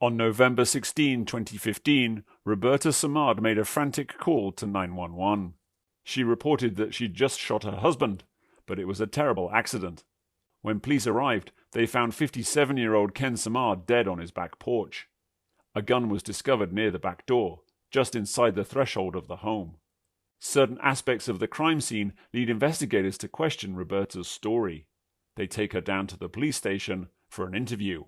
On November 16, 2015, Roberta Samard made a frantic call to 911. She reported that she'd just shot her husband, but it was a terrible accident. When police arrived, they found 57-year-old Ken Samard dead on his back porch. A gun was discovered near the back door, just inside the threshold of the home. Certain aspects of the crime scene lead investigators to question Roberta's story. They take her down to the police station for an interview.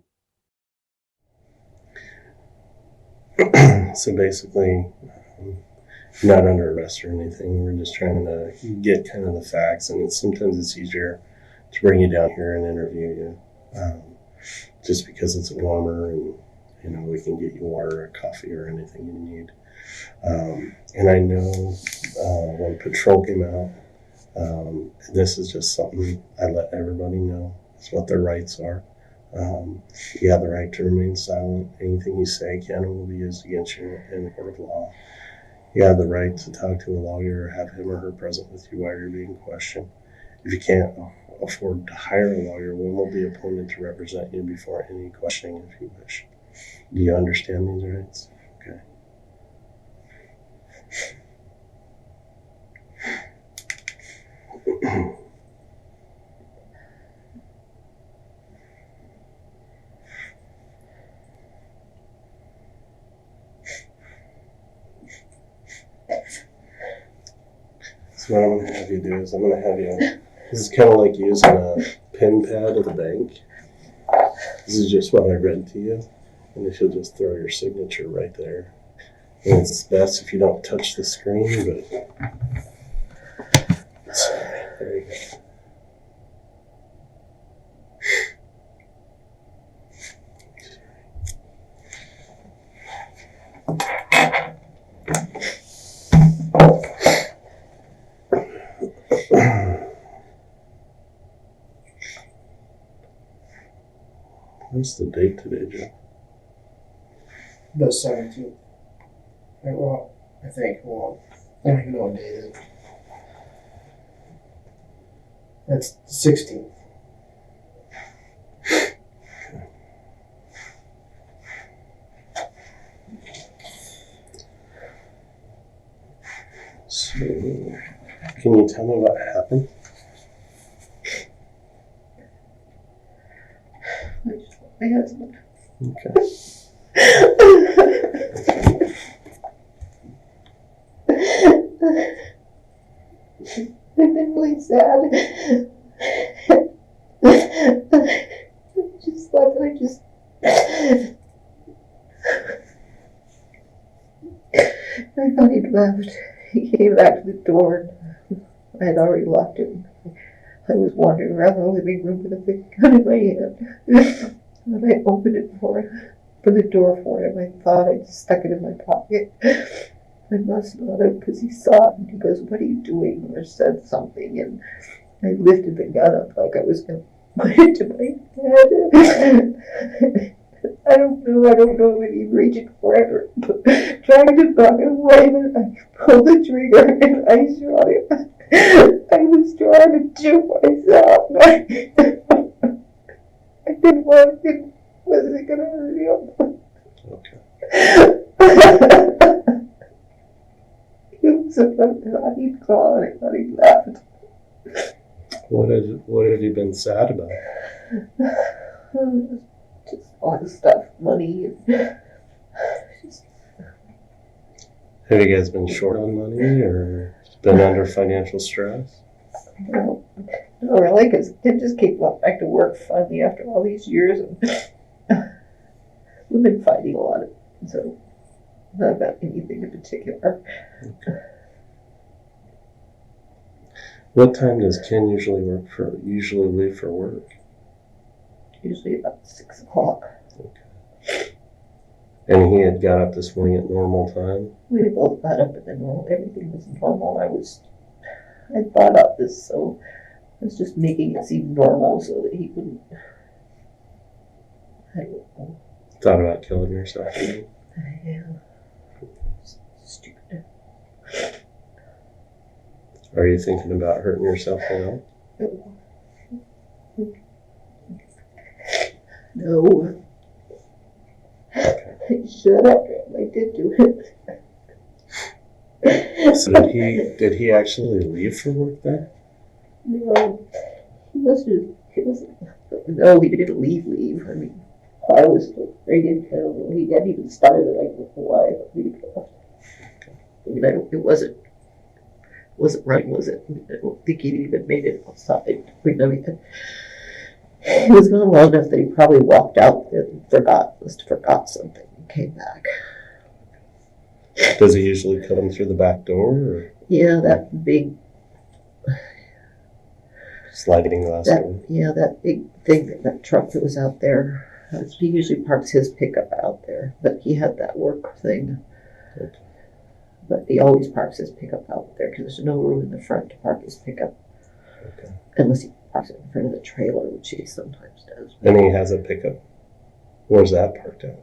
So basically, not under arrest or anything. We're just trying to get kind of the facts, and sometimes it's easier to bring you down here and interview you, just because it's warmer and we can get you water or coffee or anything you need. And I know when patrol came out, this is just something I let everybody know. It's what their rights are. You have the right to remain silent. Anything you say can and will be used against you in the court of law. You have the right to talk to a lawyer or have him or her present with you while you're being questioned. If you can't afford to hire a lawyer, one will be appointed to represent you before any questioning if you wish. Do you understand these rights? Okay. So what I'm going to have you do is this is kind of like using a pen pad at the bank. This is just what I read to you. And if you'll just throw your signature right there. And it's best if you don't touch the screen, but there you go. What's the date today, Joe? The 17th. Well, I think. Well, I don't even know what day it is. That's the 16th. So, can you tell me what happened? My husband. Okay. I've been really sad. I just thought that I thought he'd left. He came back to the door and I had already locked it. I was wandering around the living room with a big gun in my hand. When I opened it for the door for him, I thought I just stuck it in my pocket. I must not have, because he saw it and he goes, "What are you doing?" or said something, and I lifted the gun up like I was going to put it to my head. I don't know if he'd reach it forever, but trying to buck it away, but I pulled the trigger and I shot him. I was trying to shoot myself. I didn't want it. Was it going to hurt him? Okay. He was about he'd gone. I thought he'd left. What have you been sad about? Just all the stuff, money. Have you guys been short on money or been under financial stress? No, not really, because it just came back to work finally after all these years. And we've been fighting a lot, so not about anything in particular. Okay. What time does Ken usually leave for work? Usually about 6 o'clock. Okay. And he had got up this morning at normal time? We both got up at the normal. Everything was normal. I thought about this, so I was just making it seem normal so that he wouldn't. I don't know. Thought about killing yourself? Yeah. Stupid. Are you thinking about hurting yourself now? No. Okay. I shut up. I did do it. So did he actually leave for work then? No, he must have. No, he didn't leave. I mean, I was ready to go. He hadn't even started it. I don't know why. I mean, it wasn't right, was it? I don't think he'd even made it outside. I mean, he was gone long enough that he probably walked out and must have forgot something and came back. Does he usually come through the back door? Or? Yeah, that big sliding glass door. Yeah, that big thing, that truck that was out there. He usually parks his pickup out there, but he had that work thing. Okay. But he always parks his pickup out there because there's no room in the front to park his pickup. Okay. Unless he parks it in front of the trailer, which he sometimes does. And he has a pickup. Where's that parked at?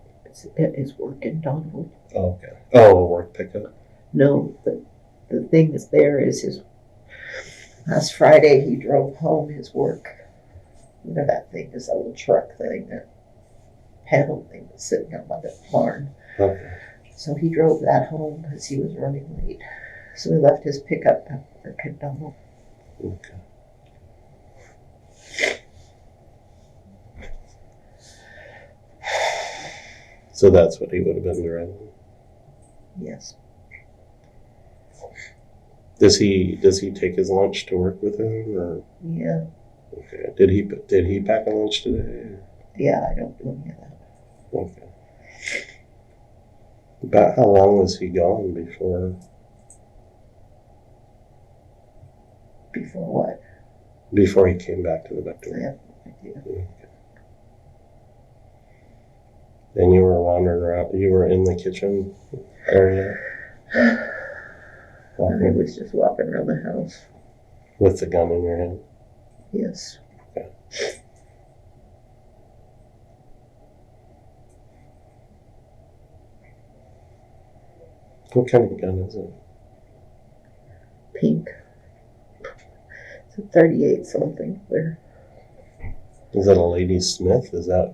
It's work in Donald. Oh, okay. Oh, a work pickup? No, the thing that's there is his. Last Friday, he drove home his work. You know that thing, this little truck thing, that panel thing that's sitting out by the barn. Okay. So he drove that home because he was running late. So he left his pickup at work in Donald. Okay. So that's what he would have been driving? Yes. Does he take his lunch to work with him, or? Yeah. Okay. Did he pack a lunch today? Yeah, I don't do any of that. Okay. About how long was he gone before? Before what? Before he came back to the back door. I have no idea. Okay. And you were wandering around. You were in the kitchen area. I was just walking around the house. With the gun in your hand? Yes. Okay. What kind of gun is it? Pink. It's a 38 something there. Is that a Lady Smith? Is that?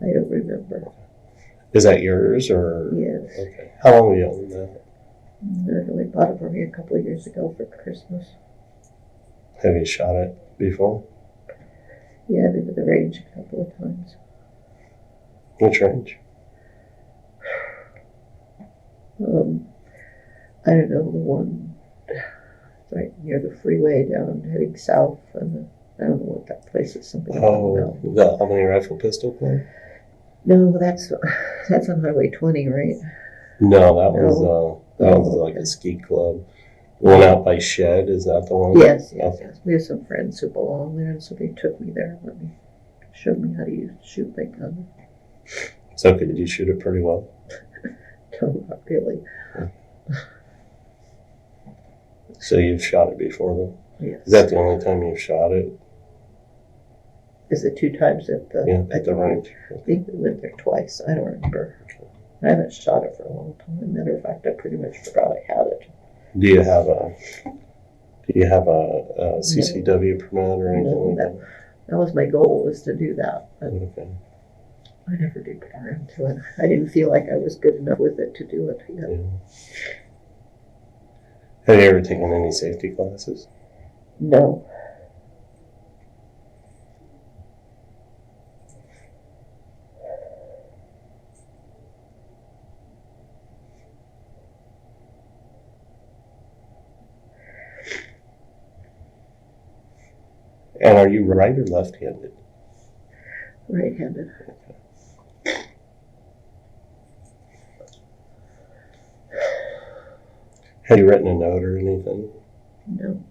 I don't remember. Is that yours or? Yes. Okay. How long have you owned that? I really bought it for me a couple of years ago for Christmas. Have you shot it before? Yeah, I've been to the range a couple of times. Which range? I don't know, the one right near the freeway down heading south. And I don't know what that place is. Something. Oh, the Albany Rifle Pistol Club? No, that's on Highway 20, right? No, that was like okay. a ski club. The one out by Shed, is that the one? Yes. We have some friends who belong there, and so they took me there and showed me how to shoot my gun. So did you shoot it pretty well? No, not really. So you've shot it before then? Yes. Is that the only time you've shot it? Is it 2 times at the range? I think we went there twice. I don't remember. Okay. I haven't shot it for a long time. Matter of fact, I pretty much forgot I had it. Do you have a CCW permit or anything like that? That was my goal, was to do that. But Okay. I never did get around to it. I didn't feel like I was good enough with it to do it. Yeah. Yeah. Have you ever taken any safety classes? No. And are you right or left-handed? Right-handed. Have you written a note or anything? No.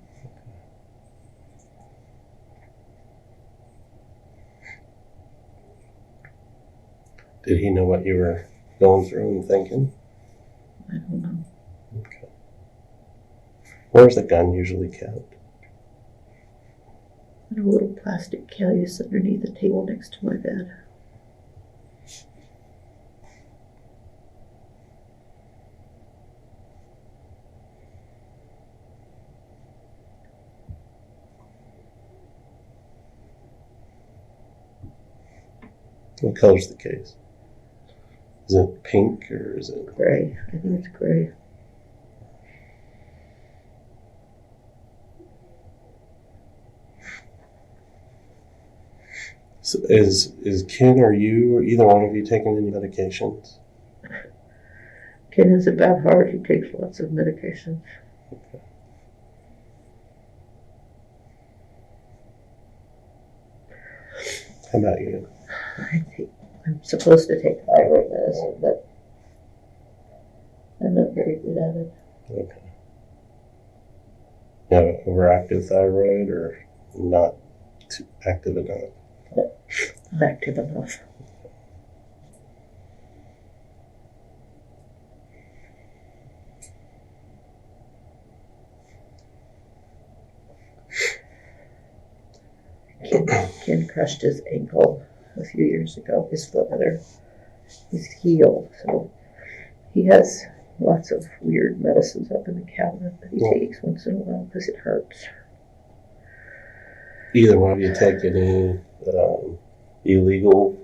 Did he know what you were going through and thinking? I don't know. Okay. Where's the gun usually kept? In a little plastic case underneath the table next to my bed. What color's the case? Is it pink or is it gray? I think it's gray. So is Ken or you or either one of you taking any medications? Ken has a bad heart. He takes lots of medication. Okay. How about you? I'm supposed to take thyroid medicine, but I'm not very good at it. Okay. You have overactive thyroid or not too active enough? I'm active enough. Ken crushed his ankle a few years ago. His foot, rather, his heel. So he has lots of weird medicines up in the cabinet that he takes once in a while because it hurts. Either one of you take any illegal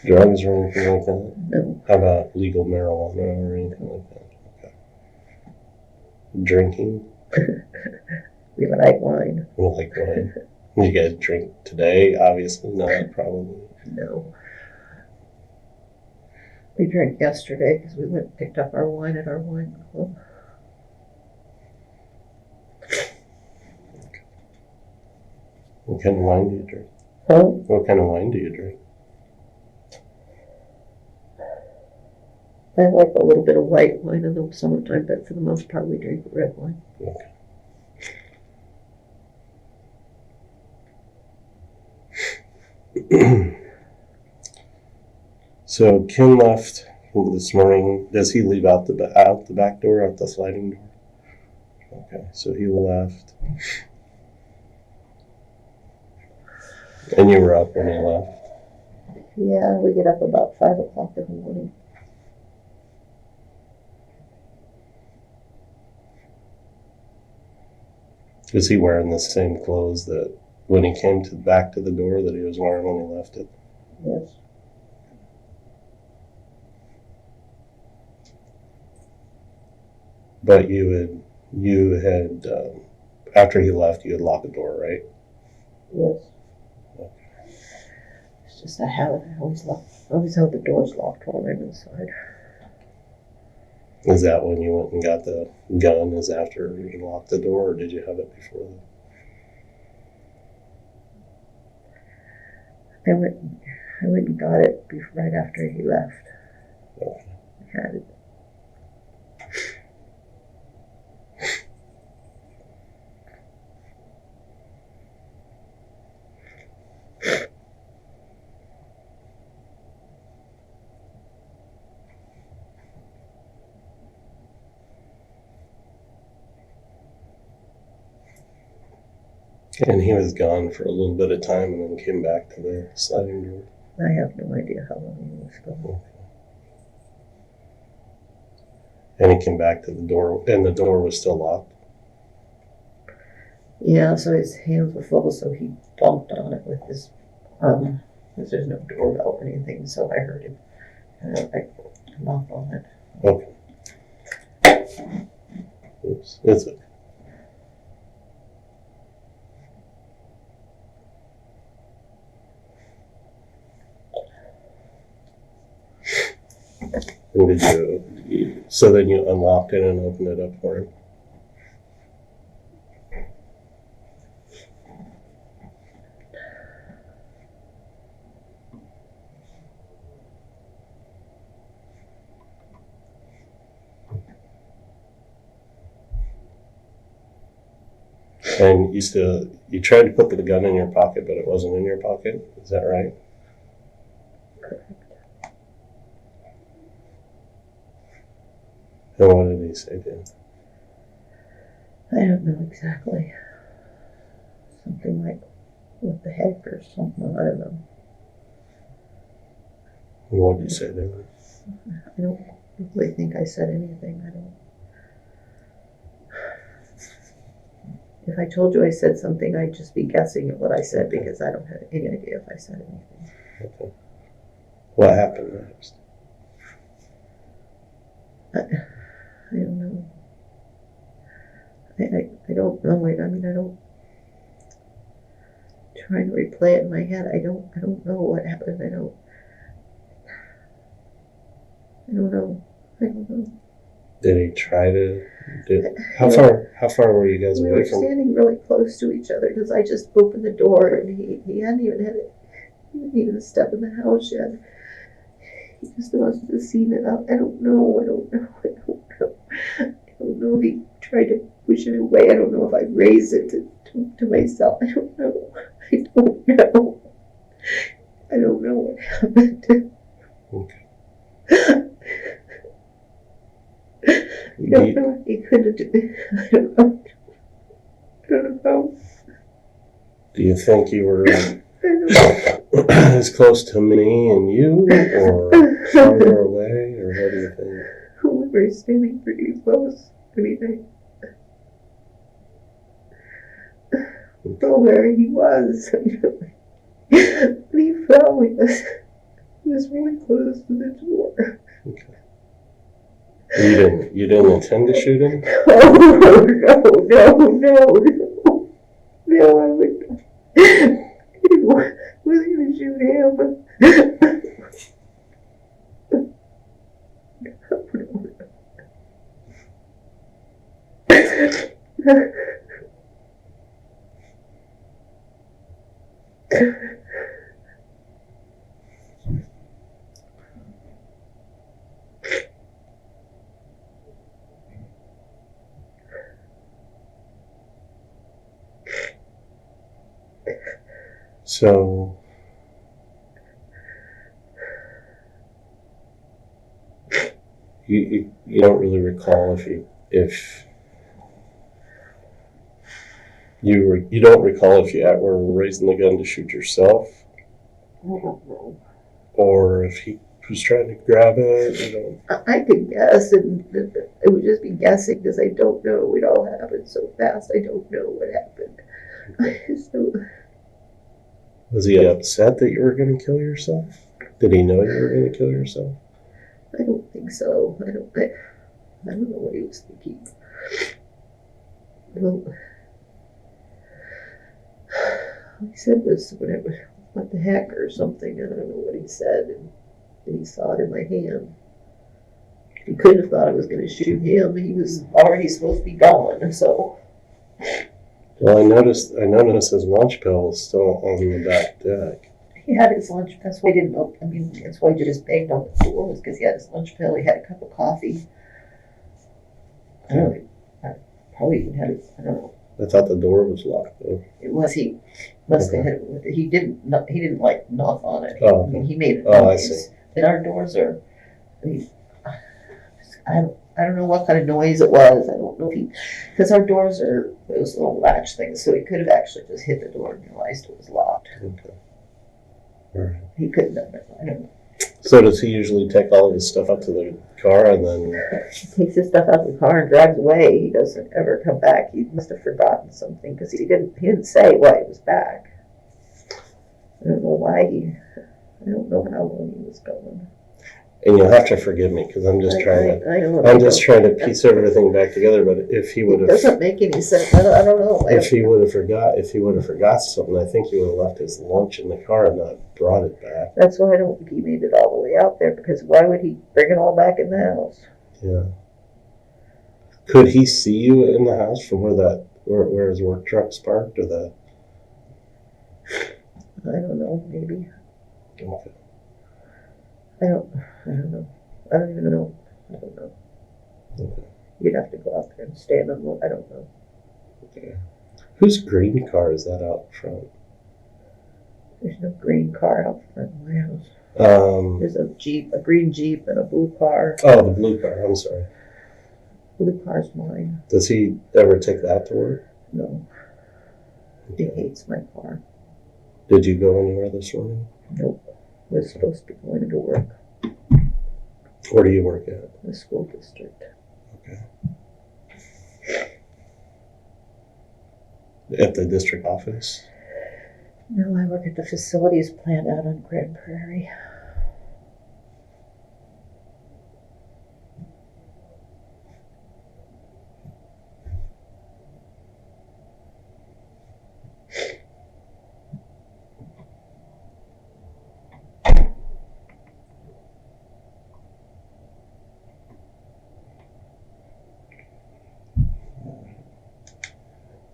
drugs or anything like that? No. How about legal marijuana or anything like that? Okay. Drinking? We like wine. You like wine? You guys drink today? Obviously not, probably. No. We drank yesterday because we went and picked up our wine at our wine club. What kind of wine do you drink? Huh? What kind of wine do you drink? I like a little bit of white wine in the summertime, but for the most part we drink red wine. Okay. So Ken left this morning. Does he leave out the back door, out the sliding door? Okay, so he left. And you were up when he left? Yeah, we get up about 5 o'clock in the morning. Was he wearing the same clothes that when he came back to the door that he was wearing when he left it? Yes. But you had after he left, you had locked the door, right? Yes. Okay. It's just a habit. I always have the doors locked while I'm inside. Is that when you went and got the gun? Is after you locked the door, or did you have it before that? I went and got it right after he left. Okay. I had it. And he was gone for a little bit of time and then came back to the sliding door. I have no idea how long he was gone. Okay. And he came back to the door, and the door was still locked. Yeah, so his hands were full, so he bumped on it with his because there's no doorbell or anything, so I heard him. And I knocked on it. Okay. Oops. It's okay. And did you? So then you unlocked it and opened it up for him. And you tried to put the gun in your pocket, but it wasn't in your pocket. Is that right? Correct. And what did he say to you? I don't know exactly. Something like, what the heck or something. I don't know. And what did you say to him? I don't really think I said anything. I don't. If I told you I said something, I'd just be guessing at what I said because I don't have any idea if I said anything. Okay. What happened next? I don't know. I don't know. I mean, I don't. Trying to replay it in my head. I don't know what happened. I don't know. I don't know. Did he try to? How far were you guys We away were from? standing really close to each other because I just opened the door and he hadn't even had it. He didn't even step in the house yet. He just must have seen it. I don't know. I don't know if he tried to push it away. I don't know if I raised it to myself. I don't know. I don't know what happened. Okay. I don't know what he could have done. I don't know. I don't know. Do you think you were I don't know. as close to me and you, or farther away, or what do you think? We were standing pretty close. I mean, I don't know where he was. When he fell, he was really close to the door. Okay. You didn't intend to shoot him? Oh, no, I would. I wasn't going to shoot him. So, you don't really recall you don't recall if you were raising the gun to shoot yourself, I don't know. or if he was trying to grab it. I could guess, and it would just be guessing because I don't know. It all happened so fast. I don't know what happened. So, Was he upset that you were going to kill yourself? Did he know you were going to kill yourself? I don't think so. I don't know what he was thinking. Well, he said this, whatever, what the heck or something. I don't know what he said. And he saw it in my hand. He couldn't have thought I was going to shoot him. He was already supposed to be gone. So. Well, I noticed his lunch pail was still on the back deck. He had his lunch. That's why I didn't know. I mean, that's why I just banged on the door, was because he had his lunch pail. He had a cup of coffee. I don't know. I probably even had it. I don't know. I thought the door was locked though. It was. He must have hit it with it. He didn't like knock on it. Oh, okay. I mean, he made it. Oh, I see. And our doors are. I mean, I don't know what kind of noise it was. I don't know if because our doors are those little latch things, so he could have actually just hit the door and realized it was locked. Okay. All right. He couldn't have done it. I don't know. So does he usually take all of his stuff out to the car and then? He takes his stuff out of the car and drives away. He doesn't ever come back. He must have forgotten something because he didn't say why he was back. I don't know why I don't know how long he was gone. And you'll have to forgive me because I'm just trying to piece everything back together. But if he would have, it doesn't make any sense. I don't know. If he would have forgot something, I think he would have left his lunch in the car and not brought it back. That's why I don't think he made it all the way out there, because why would he bring it all back in the house? Yeah. Could he see you in the house from where his work truck's parked, or the? I don't know. Maybe. Okay. I don't know. I don't even know. I don't know. Okay. You'd have to go out there and stand and look. I don't know. Okay. Whose green car is that out front? There's no green car out front of my house. There's a green Jeep, and a blue car. Oh, the blue car. I'm sorry. Blue car's mine. Does he ever take that to work? No. Okay. He hates my car. Did you go anywhere this morning? Nope. We're supposed to be going into work. Where do you work at? The school district. Okay. At the district office? No, I work at the facilities plant out on Grand Prairie.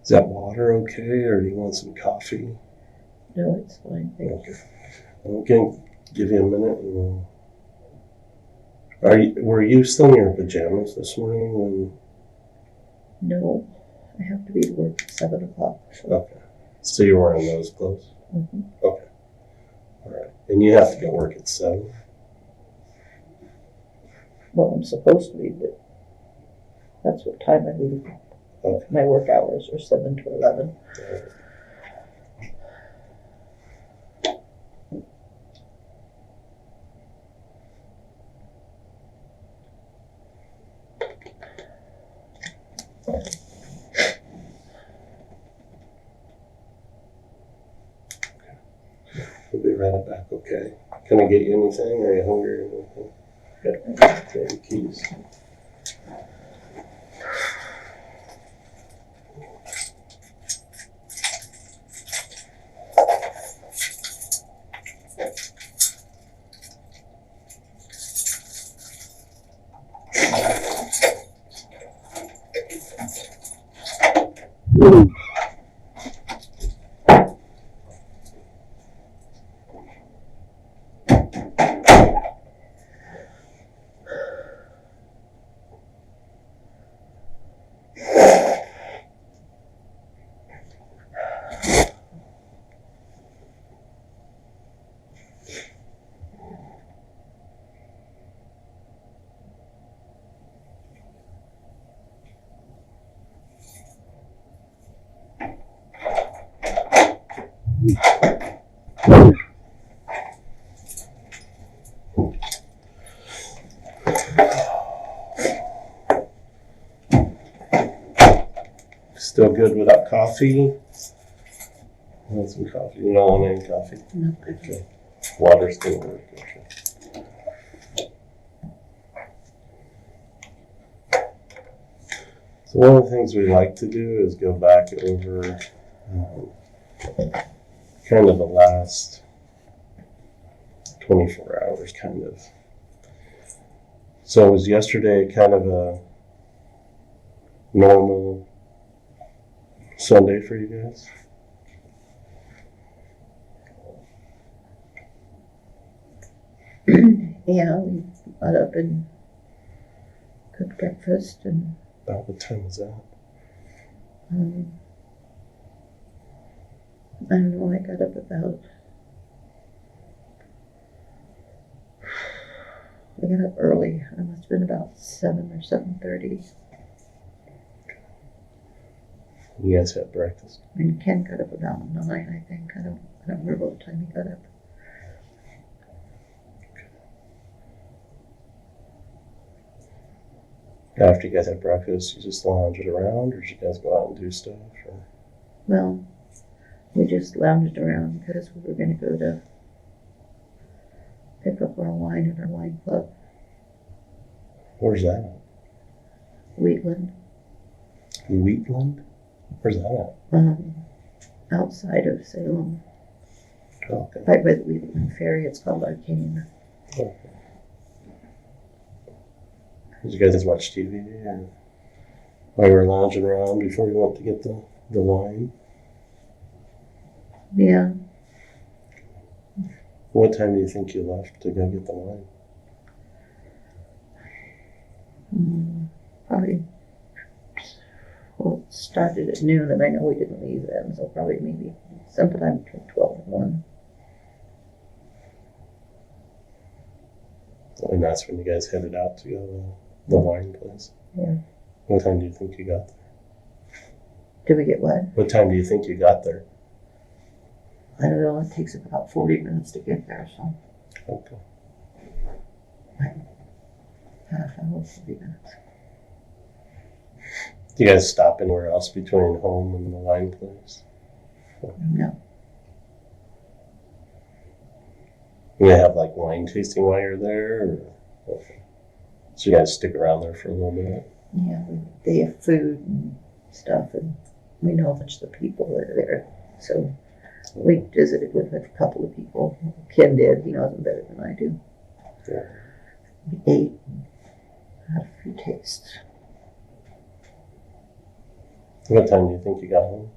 Is that water okay, or do you want some coffee? No, it's fine. Thank you. I'm going to give you a minute. And were you still in your pajamas this morning? No, I have to be to work at 7 o'clock. Okay. So you're wearing those clothes? Mm-hmm. Okay. All right. And you have to go work at 7? Well, I'm supposed to be, but that's what time I leave. Okay. My work hours are 7 to 11. All right. We'll be right back, okay? Can I get you anything? Are you hungry or anything? Good. Got your keys. Still good without coffee? I want some coffee. You don't want any coffee? No. Okay. Water's still work. Okay. So one of the things we like to do is go back over kind of the last 24 hours, kind of. So was yesterday kind of a normal Sunday for you guys? Yeah, we got up and cooked breakfast, and About what time was that? I don't know, I got up about, I got up early. It must have been about 7 or 7:30. You guys had breakfast? And Ken got up about 9, I think. I don't remember what time he got up. After you guys had breakfast, you just lounged around, or did you guys go out and do stuff? Or? Well, we just lounged around because we were going to go to pick up our wine at our wine club. Where's that at? Wheatland. Wheatland? Where's that at? Outside of Salem. Oh, okay. Right by the Wheatland Ferry. It's called Arcane. Okay. Did you guys watch TV or while you were lounging around before you went to get the wine? Yeah. What time do you think you left to go get the wine? Probably, well, it started at noon, and I know we didn't leave then, so probably maybe sometime between 12 and 1. And that's when you guys headed out to go to the wine place? Yeah. What time do you think you got there? Did we get what? What time do you think you got there? I don't know, it takes about 40 minutes to get there, so Okay. half hour, 40 minutes. Do you guys stop anywhere else between home and the wine place? No. You have like wine tasting while you're there? Or? Okay. So you guys stick around there for a little bit? Yeah, they have food and stuff, and we know a bunch of the people that are there. So we visited with a couple of people. Ken did, he knows them better than I do. Yeah. We ate and had a few tastes. What time do you think you got home?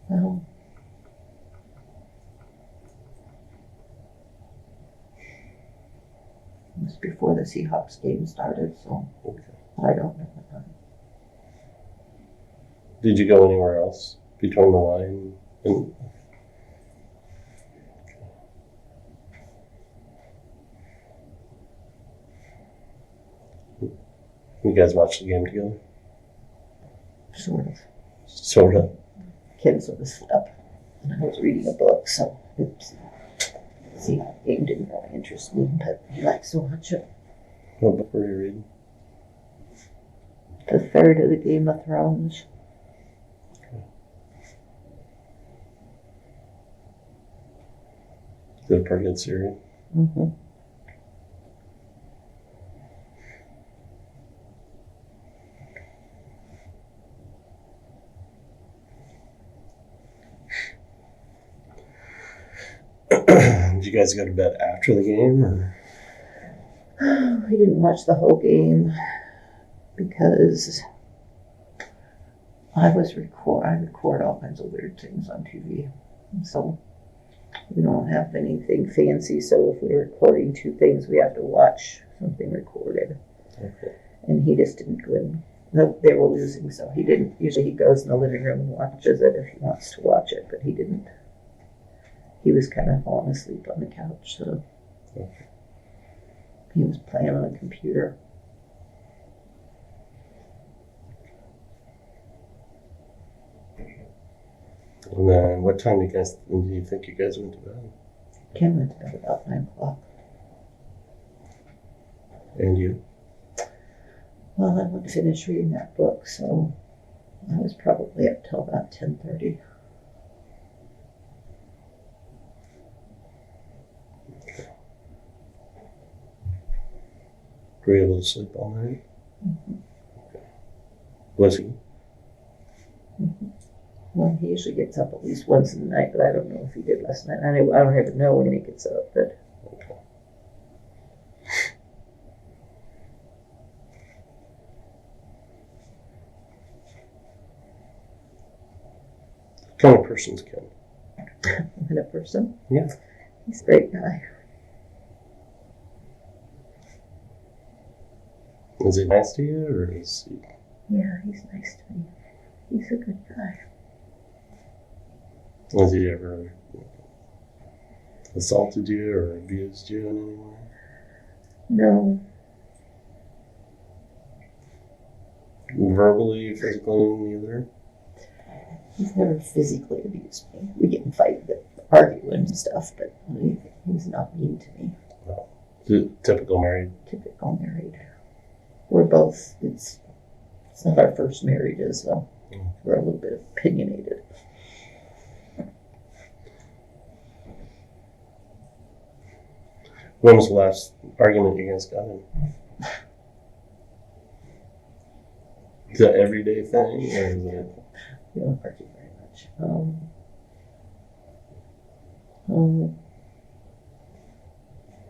Well, it was before the Seahawks game started, so Okay. I don't know what time. Did you go anywhere else between the line and? You guys watched the game together? Sort of. Sort of. Kids sort of slept, and I was reading a book, so it's, see, the game didn't really interest me, but he likes to watch it. What book were you reading? The third of the Game of Thrones. Is it a pretty good series? Mm-hmm. Did you guys go to bed after the game? Or? We didn't watch the whole game because I record all kinds of weird things on TV, so we don't have anything fancy. So if we're recording two things, we have to watch something recorded. Okay. And he just didn't go in. No, they were losing, so he didn't. Usually he goes in the living room and watches it if he wants to watch it, but he didn't. He was kind of falling asleep on the couch, so Okay. he was playing on the computer. And then what time do you think you guys went to bed? Ken went to bed about 9 o'clock. And you? Well, I wouldn't finish reading that book, so I was probably up till about 10:30. Were you able to sleep all night? Mm-hmm. Okay. Was he? Mm-hmm. Well, he usually gets up at least once in the night, but I don't know if he did last night. I don't even know when he gets up, but Okay. What kind of person's Ken? what kind of person? Yeah. He's a great guy. Is he nice to you, or is he? Yeah, he's nice to me. He's a good guy. Has he ever assaulted you or abused you in any way? No, Verbally, physically, neither? he's never physically abused me. We get in fights, arguing and stuff, but he's not mean to me. No. Typical married? Typical married. We're both, it's not our first marriages, so we're a little bit opinionated. When was the last argument you guys got in? Is that an everyday thing, or is it? We don't argue very much.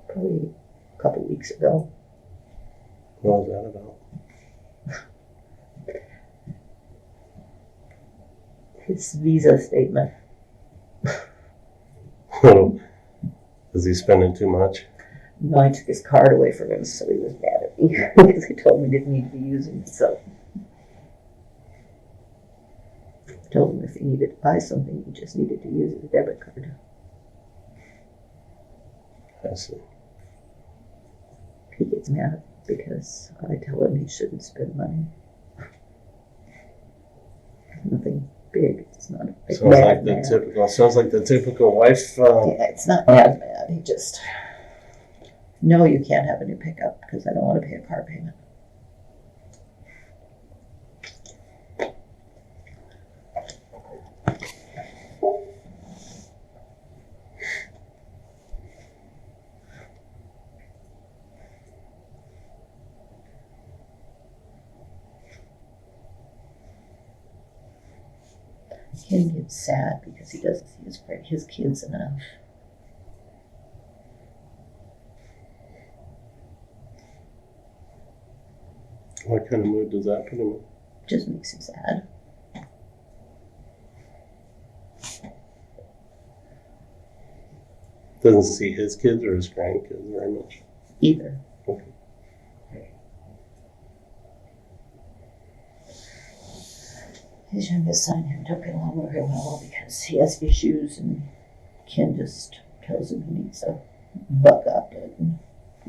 Probably a couple weeks ago. What was that about? His visa statement. Is he spending too much? No, I took his card away from him, so he was mad at me because he told me he didn't need to be using it. So I told him if he needed to buy something, he just needed to use his debit card. I see. He gets mad because I tell him he shouldn't spend money. Nothing big. It's not like Sounds like the typical wife. Yeah, it's not mad. He just, no, you can't have a new pickup because I don't want to pay a car payment. Ken gets sad because he doesn't see his kids enough. What kind of mood does that put him in? just makes him sad. Doesn't see his kids or his grandkids very much. Either. Okay. His youngest son don't get along very well because he has issues, and Ken just tells him he needs to buck up and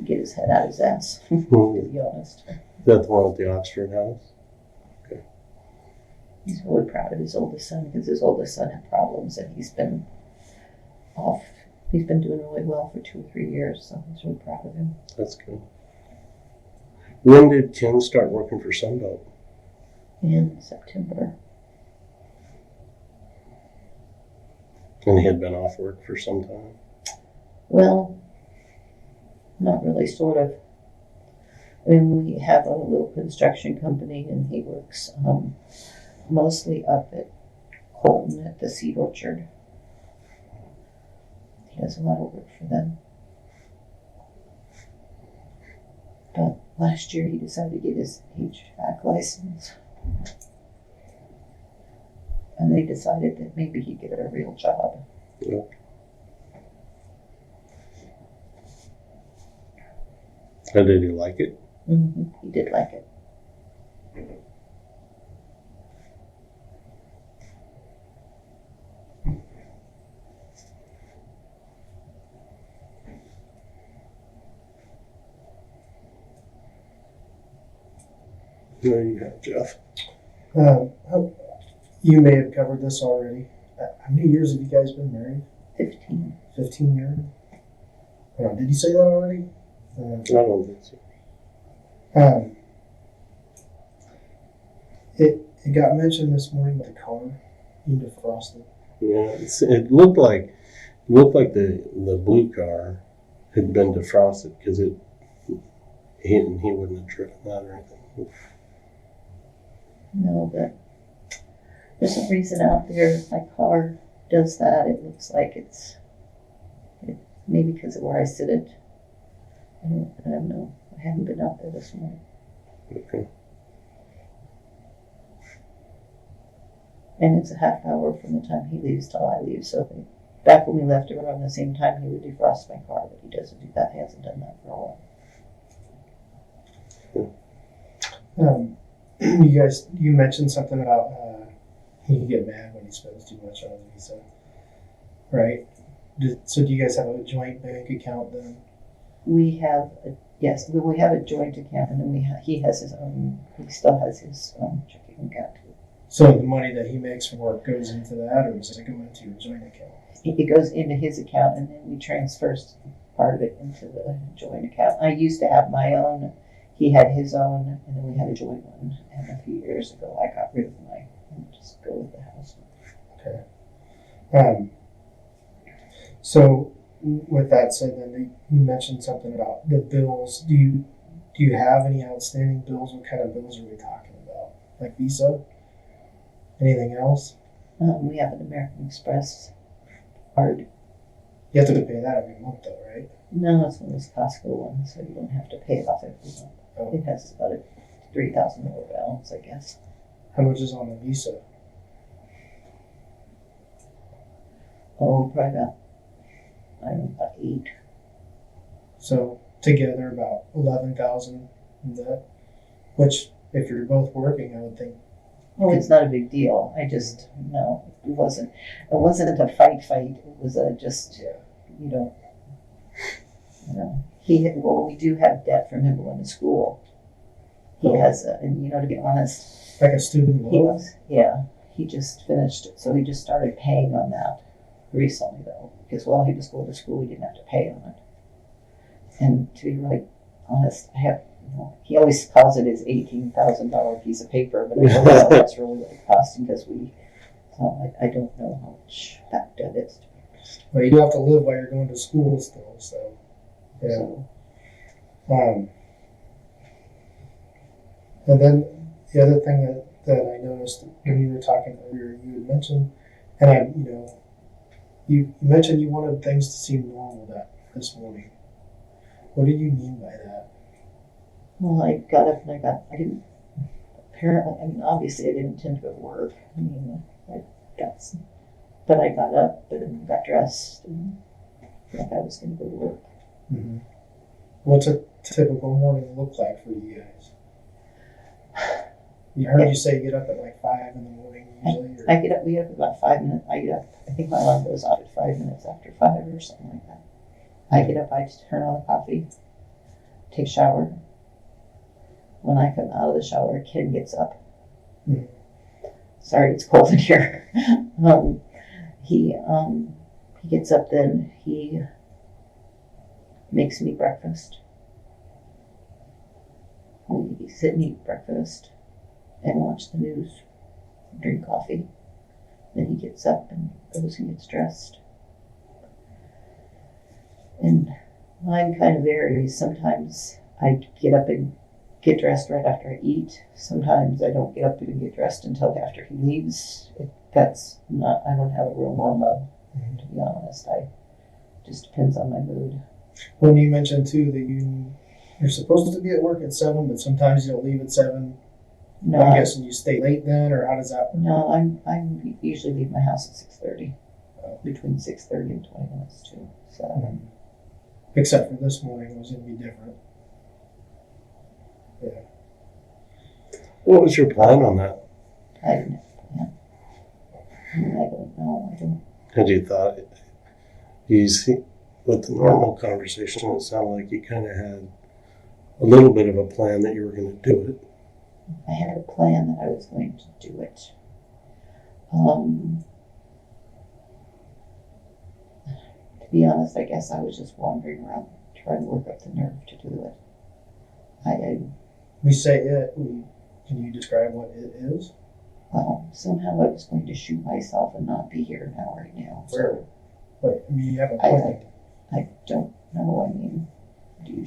get his head out of his ass, to be honest. Is that the one at the Oxford house? Okay. He's really proud of his oldest son because his oldest son had problems and he's been off. He's been doing really well for 2 or 3 years, so he's really proud of him. That's good. When did Ken start working for Sunbelt? In September. And he had been off work for some time? Well, not really, sort of. I mean, we have a little construction company and he works mostly up at Colton at the seed orchard. He does a lot of work for them. But last year he decided to get his HVAC license. And they decided that maybe he'd get a real job. Yeah. And did he like it? Mm-hmm. He did like it. There you have Jeff. You may have covered this already. How many years have you guys been married? 15. 15 years? Did you say that already? I don't think so. It got mentioned this morning with the car being defrosted. Yeah, it looked like the blue car had been defrosted because he wouldn't have driven that or anything. No, but there's some reason out there my car does that. It looks like it's maybe because of where I sit it. I don't know. I haven't been out there this morning. Okay. And it's a half hour from the time he leaves till I leave. So back when we left around the same time, he would defrost my car, but he doesn't do that. He hasn't done that for a while. You mentioned something about he can get mad when he spends too much on his visa, right? So do you guys have a joint bank account then? We have we have a joint account, and then he has his own. He still has his own checking account. So the money that he makes from work goes into that, or does it go into your joint account? It goes into his account, and then we transfer part of it into the joint account. I used to have my own. He had his own, and then we had a joint one. And a few years ago, I got rid of mine and just go with the house. Okay. So with that said, then you mentioned something about the bills. Do you have any outstanding bills? What kind of bills are we talking about? Like Visa? Anything else? We have an American Express card. You have to pay that every month, though, right? No, it's one of those Costco ones, so you don't have to pay it off every month. Oh. It has about a $3,000 balance, I guess. How much is on the Visa? Oh, probably about, I don't know, about 8. So together about 11,000 in debt. Which, if you're both working, I would think. Well, it's not a big deal. I just, no, it wasn't a fight. It was we do have debt from him going to school. He has, and to be honest. Like a student loan? He just finished it. So he just started paying on that recently, though. Because while he was going to school, he didn't have to pay on it. And to be really honest, he always calls it his $18,000 piece of paper, but I don't know that's really what it cost him because I don't know how much that debt is. Well, you do have to live while you're going to school still, so yeah. So, and then the other thing that I noticed when you were talking earlier, you had mentioned, and you mentioned you wanted things to seem normal this morning. What did you mean by that? well, I got up and apparently, I mean, obviously I didn't intend to go to work. I mean, but I got up and got dressed and like I was going to go to work. Mm-hmm. What's a typical morning look like for you guys? You heard you say you get up at like 5 in the morning usually? We get up about 5 minutes. I think my alarm goes off at 5 minutes after 5 or something like that. I get up, I just turn on the coffee, take a shower. When I come out of the shower, Ken gets up. Mm-hmm. Sorry, it's cold in here. He gets up then, he makes me breakfast. We sit and eat breakfast and watch the news, drink coffee. Then he gets up and goes and gets dressed. And mine kind of varies. Sometimes I get up and get dressed right after I eat. Sometimes I don't get up and get dressed until after he leaves. I don't have a real normal, to be honest. Just depends on my mood. When you mentioned too that you're supposed to be at work at 7, but sometimes you don't leave at 7. No, I'm guessing you stay late then, or how does that work? No, I usually leave my house at 6:30. Between 6:30 and 20 minutes to 7. Except for this morning, it was going to be different. Yeah. What was your plan on that? I didn't have a plan. I mean, I don't know. I don't. Had you thought, you see, with the normal conversation, it sounded like you kind of had a little bit of a plan that you were going to do it. I had a plan that I was going to do it. To be honest, I guess I was just wandering around trying to work up the nerve to do it. We say it. Can you describe what it is? Well, somehow I was going to shoot myself and not be here now right now. Where? Wait, you have a plan? I don't know. I mean, do you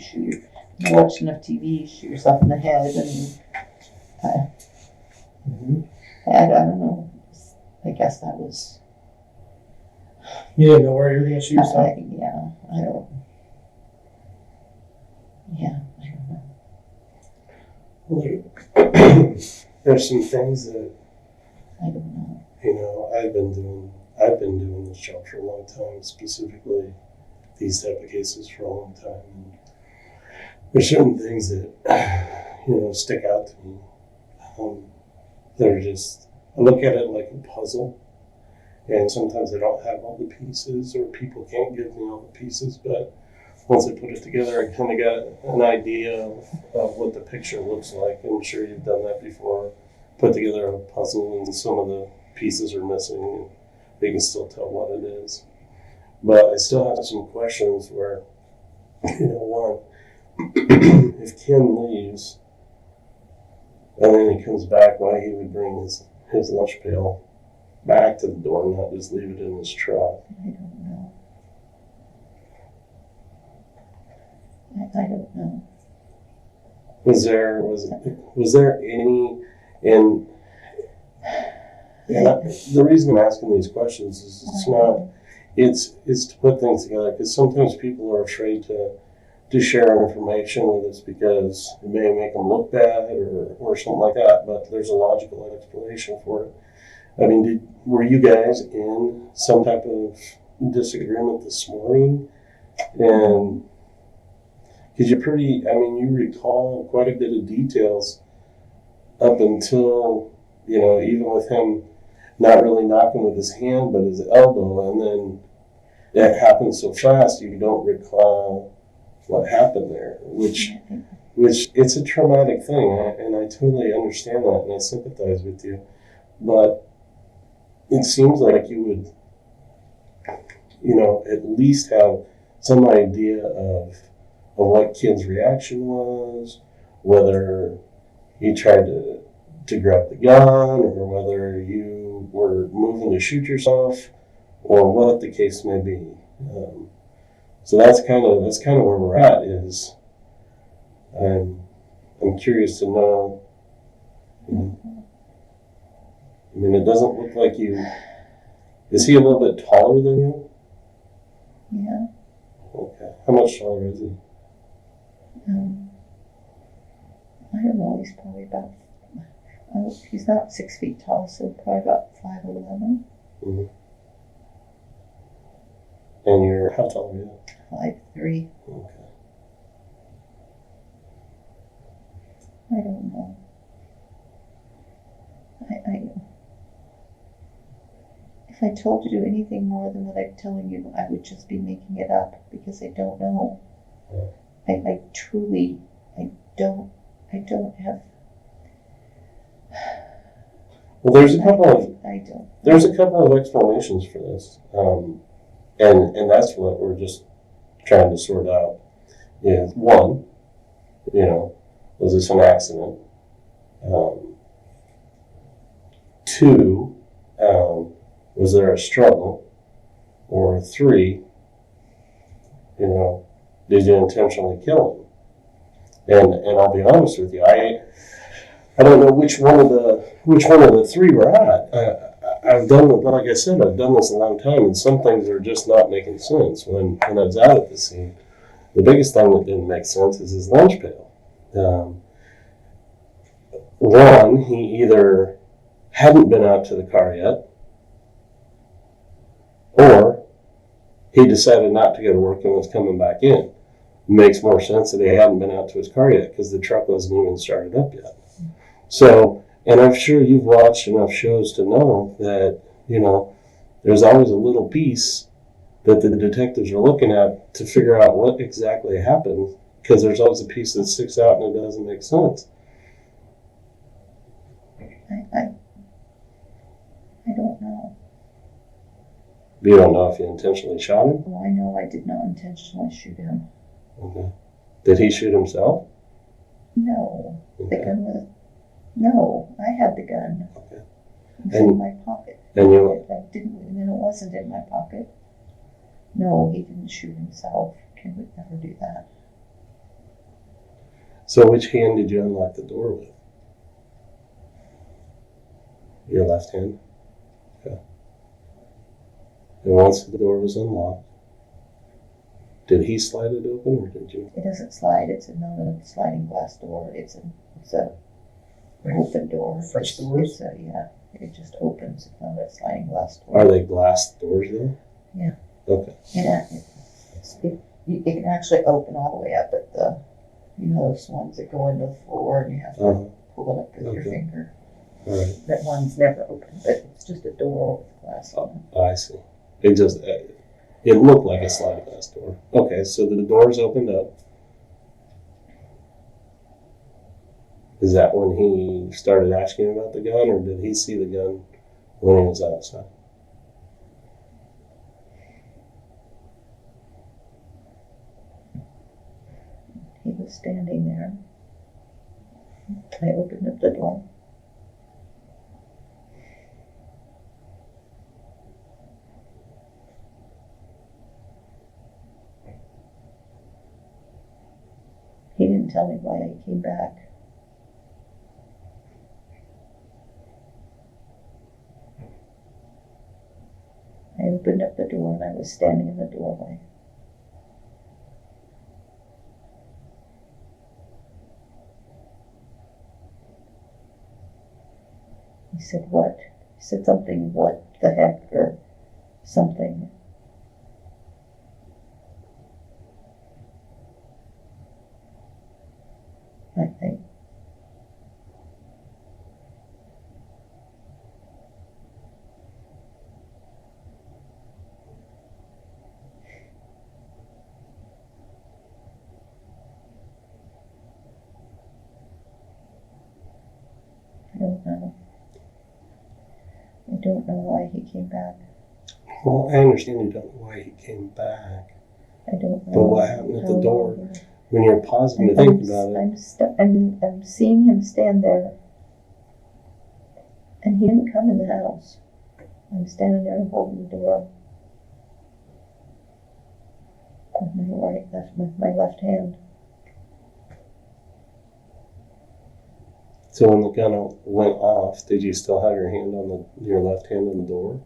you watch enough TV, shoot yourself in the head, and I don't know. I guess that was. You didn't know where you were going to shoot yourself? I don't know. Well, there's some things that I don't know. I've been doing this job for a long time, specifically these type of cases for a long time. And there's certain things that stick out to me. They're just, I look at it like a puzzle, and sometimes I don't have all the pieces, or people can't give me all the pieces, but once I put it together, I kind of got an idea of what the picture looks like. I'm sure you've done that before. Put together a puzzle and some of the pieces are missing, but you can still tell what it is. But I still have some questions where, one, if Ken leaves and then he comes back, why he would bring his lunch pail back to the door and not just leave it in his truck. I don't know. I don't know. Was there any, and the reason I'm asking these questions is it's to put things together, because sometimes people are afraid to share information with us because it may make them look bad or something like that, but there's a logical explanation for it. I mean, were you guys in some type of disagreement this morning? And because you recall quite a bit of details up until, even with him not really knocking with his hand, but his elbow, and then it happened so fast you don't recall what happened there, which it's a traumatic thing, and I totally understand that, and I sympathize with you, but it seems like you would, at least have some idea of what Ken's reaction was, whether he tried to grab the gun, or whether you were moving to shoot yourself, or what the case may be. So that's kind of where we're at. Is I'm curious to know. I mean, it doesn't look like you. Is he a little bit taller than you? Yeah. Okay. How much taller is he? I don't know. He's probably about. He's not 6 feet tall, so probably about 5'11". Mm-hmm. And you're, how tall are you? 5'3". Okay. I don't know. If I told you anything more than what I'm telling you, I would just be making it up because I don't know. I truly, I don't have. Well, there's a couple of I don't. there's a couple of explanations for this, and that's what we're just trying to sort out. Is one, was this an accident? Two, was there a struggle? Or three, did you intentionally kill him? And I'll be honest with you, I don't know which one of the three we're at. I've done, like I said, I've done this a long time, and some things are just not making sense. When I was out at the scene, the biggest thing that didn't make sense is his lunch pail. One, he either hadn't been out to the car yet, or he decided not to go to work and was coming back in. Makes more sense that he hadn't been out to his car yet because the truck wasn't even started up yet. So, and I'm sure you've watched enough shows to know that, there's always a little piece that the detectives are looking at to figure out what exactly happened, because there's always a piece that sticks out and it doesn't make sense. I don't know. You don't know if you intentionally shot him? Well, I know I did not intentionally shoot him. Okay. Did he shoot himself? No. Okay. The gun was... No, I had the gun. Okay. It was in my pocket. And you... I didn't, and then it wasn't in my pocket. No, he didn't shoot himself. Ken would never do that. So which hand did you unlock the door with? Your left hand? Okay. And once the door was unlocked, did he slide it open or did you? It doesn't slide. It's not a sliding glass door. It's a open door. French doors? Yeah. It just opens. It's not a sliding glass door. Are they glass doors though? Yeah. Okay. It can actually open all the way up at the, those ones that go into the floor and you have to pull it up with your finger. All right. That one's never open, but it's just a door with glass on it. I see. It looked like a sliding glass door. Okay, so the doors opened up. Is that when he started asking about the gun, or did he see the gun when he was outside? He was standing there. I opened up the door. He didn't tell me why he came back. I opened up the door and I was standing in the doorway. He said, "What?" He said something, "What the heck?" or something. I don't know. I don't know why he came back. Well, I understand you don't know why he came back. I don't know. But what happened at the door? When you're pausing to think about it. I'm seeing him stand there, and he didn't come in the house. I'm standing there holding the door with my left hand. So when the gun went off, did you still have your hand on your left hand on the door?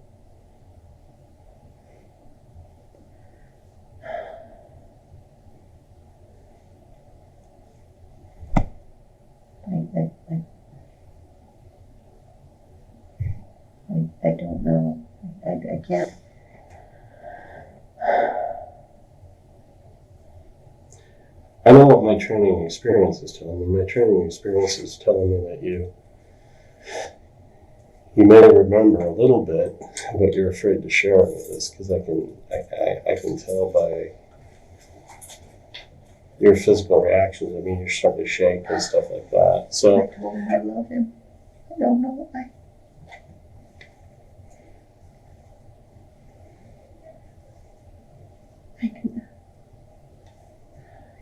No, I can't. I know what my training experience is telling me. My training experience is telling me that you may remember a little bit, but you're afraid to share it with us because I can tell by your physical reactions. I mean, you're starting to shake and stuff like that. So I told him I love him. I don't know why.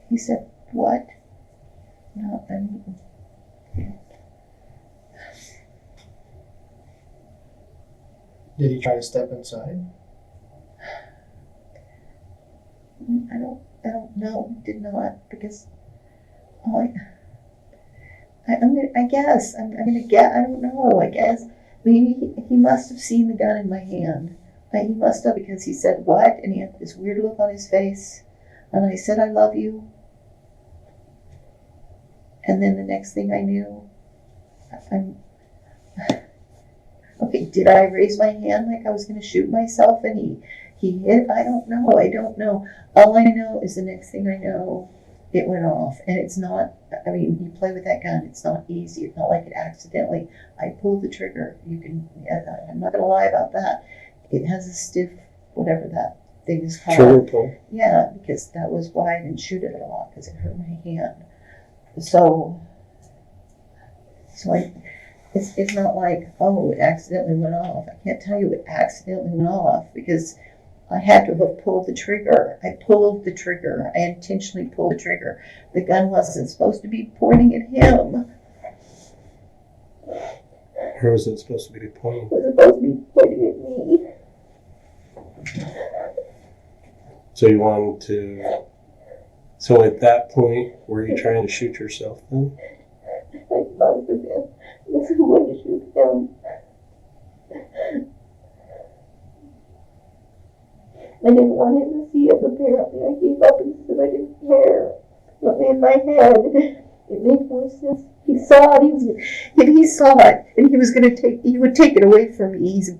He said, what? No, I mean, Did he try to step inside? I don't know. He did not, because I guess I'm gonna get. I don't know. I guess maybe he must have seen the gun in my hand. He must have, because he said what, and he had this weird look on his face, and I said I love you, and then the next thing I knew, I'm okay. Did I raise my hand like I was gonna shoot myself, and he hit? I don't know. All I know is the next thing I know, it went off. And it's not, I mean, you play with that gun, it's not easy. It's not like it accidentally, I pulled the trigger. I'm not going to lie about that. It has a stiff, whatever that thing is called. trigger pull. Yeah, because that was why I didn't shoot it a lot, because it hurt my hand. So it's not like, oh, it accidentally went off. I can't tell you it accidentally went off, because I had to have pulled the trigger. I pulled the trigger. I intentionally pulled the trigger. The gun wasn't supposed to be pointing at him. Where was it supposed to be pointing? It was supposed to be pointing at me. So you wanted to... So at that point, were you trying to shoot yourself then? I must have been. This is when to shoot him. I didn't want him to see it, apparently. I gave up and said I didn't care. But in my head, it made more sense. He saw it. If he saw it, and he would take it away from me. He's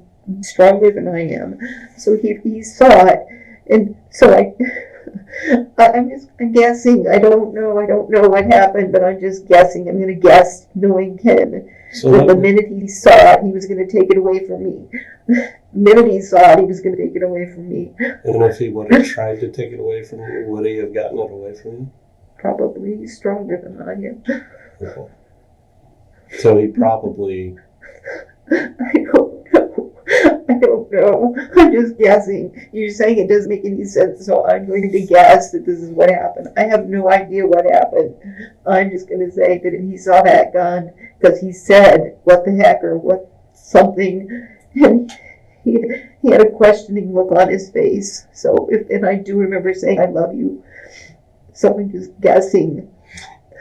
stronger than I am. So he saw it, and so I'm guessing. I don't know what happened, but I'm just guessing. I'm going to guess, knowing Ken. So the minute he saw it, he was going to take it away from me. The minute he saw it, he was going to take it away from me. And if he would have tried to take it away from you, would he have gotten it away from you? Probably. He's stronger than I am. Okay. So he probably... I don't know. I'm just guessing. You're saying it doesn't make any sense, so I'm going to guess that this is what happened. I have no idea what happened. I'm just going to say that he saw that gun because he said, what the heck, or what something, and he had a questioning look on his face. So, and I do remember saying, I love you. So I'm just guessing.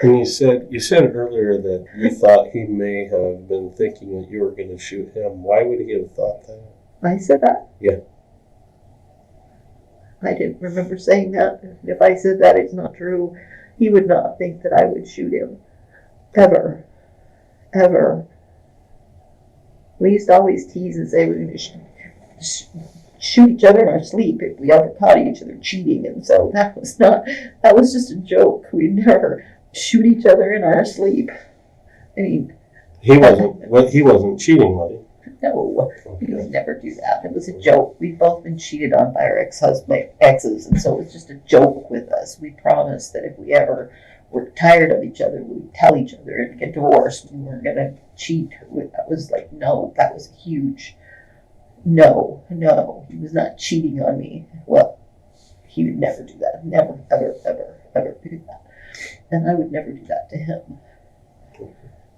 And you said earlier that you thought he may have been thinking that you were going to shoot him. Why would he have thought that? I said that? Yeah. I didn't remember saying that. If I said that, it's not true. He would not think that I would shoot him. Ever. Ever. We used to always tease and say we're going to shoot each other in our sleep if we ever caught each other cheating. And so that was just a joke. We'd never shoot each other in our sleep. I mean, he wasn't cheating, was he? No, we would never do that. It was a joke. We've both been cheated on by our exes, and so it was just a joke with us. We promised that if we ever were tired of each other, we'd tell each other and get divorced. We weren't going to cheat. That was like, no, that was a huge no. He was not cheating on me. Well, he would never do that. Never, ever, ever, ever do that. And I would never do that to him.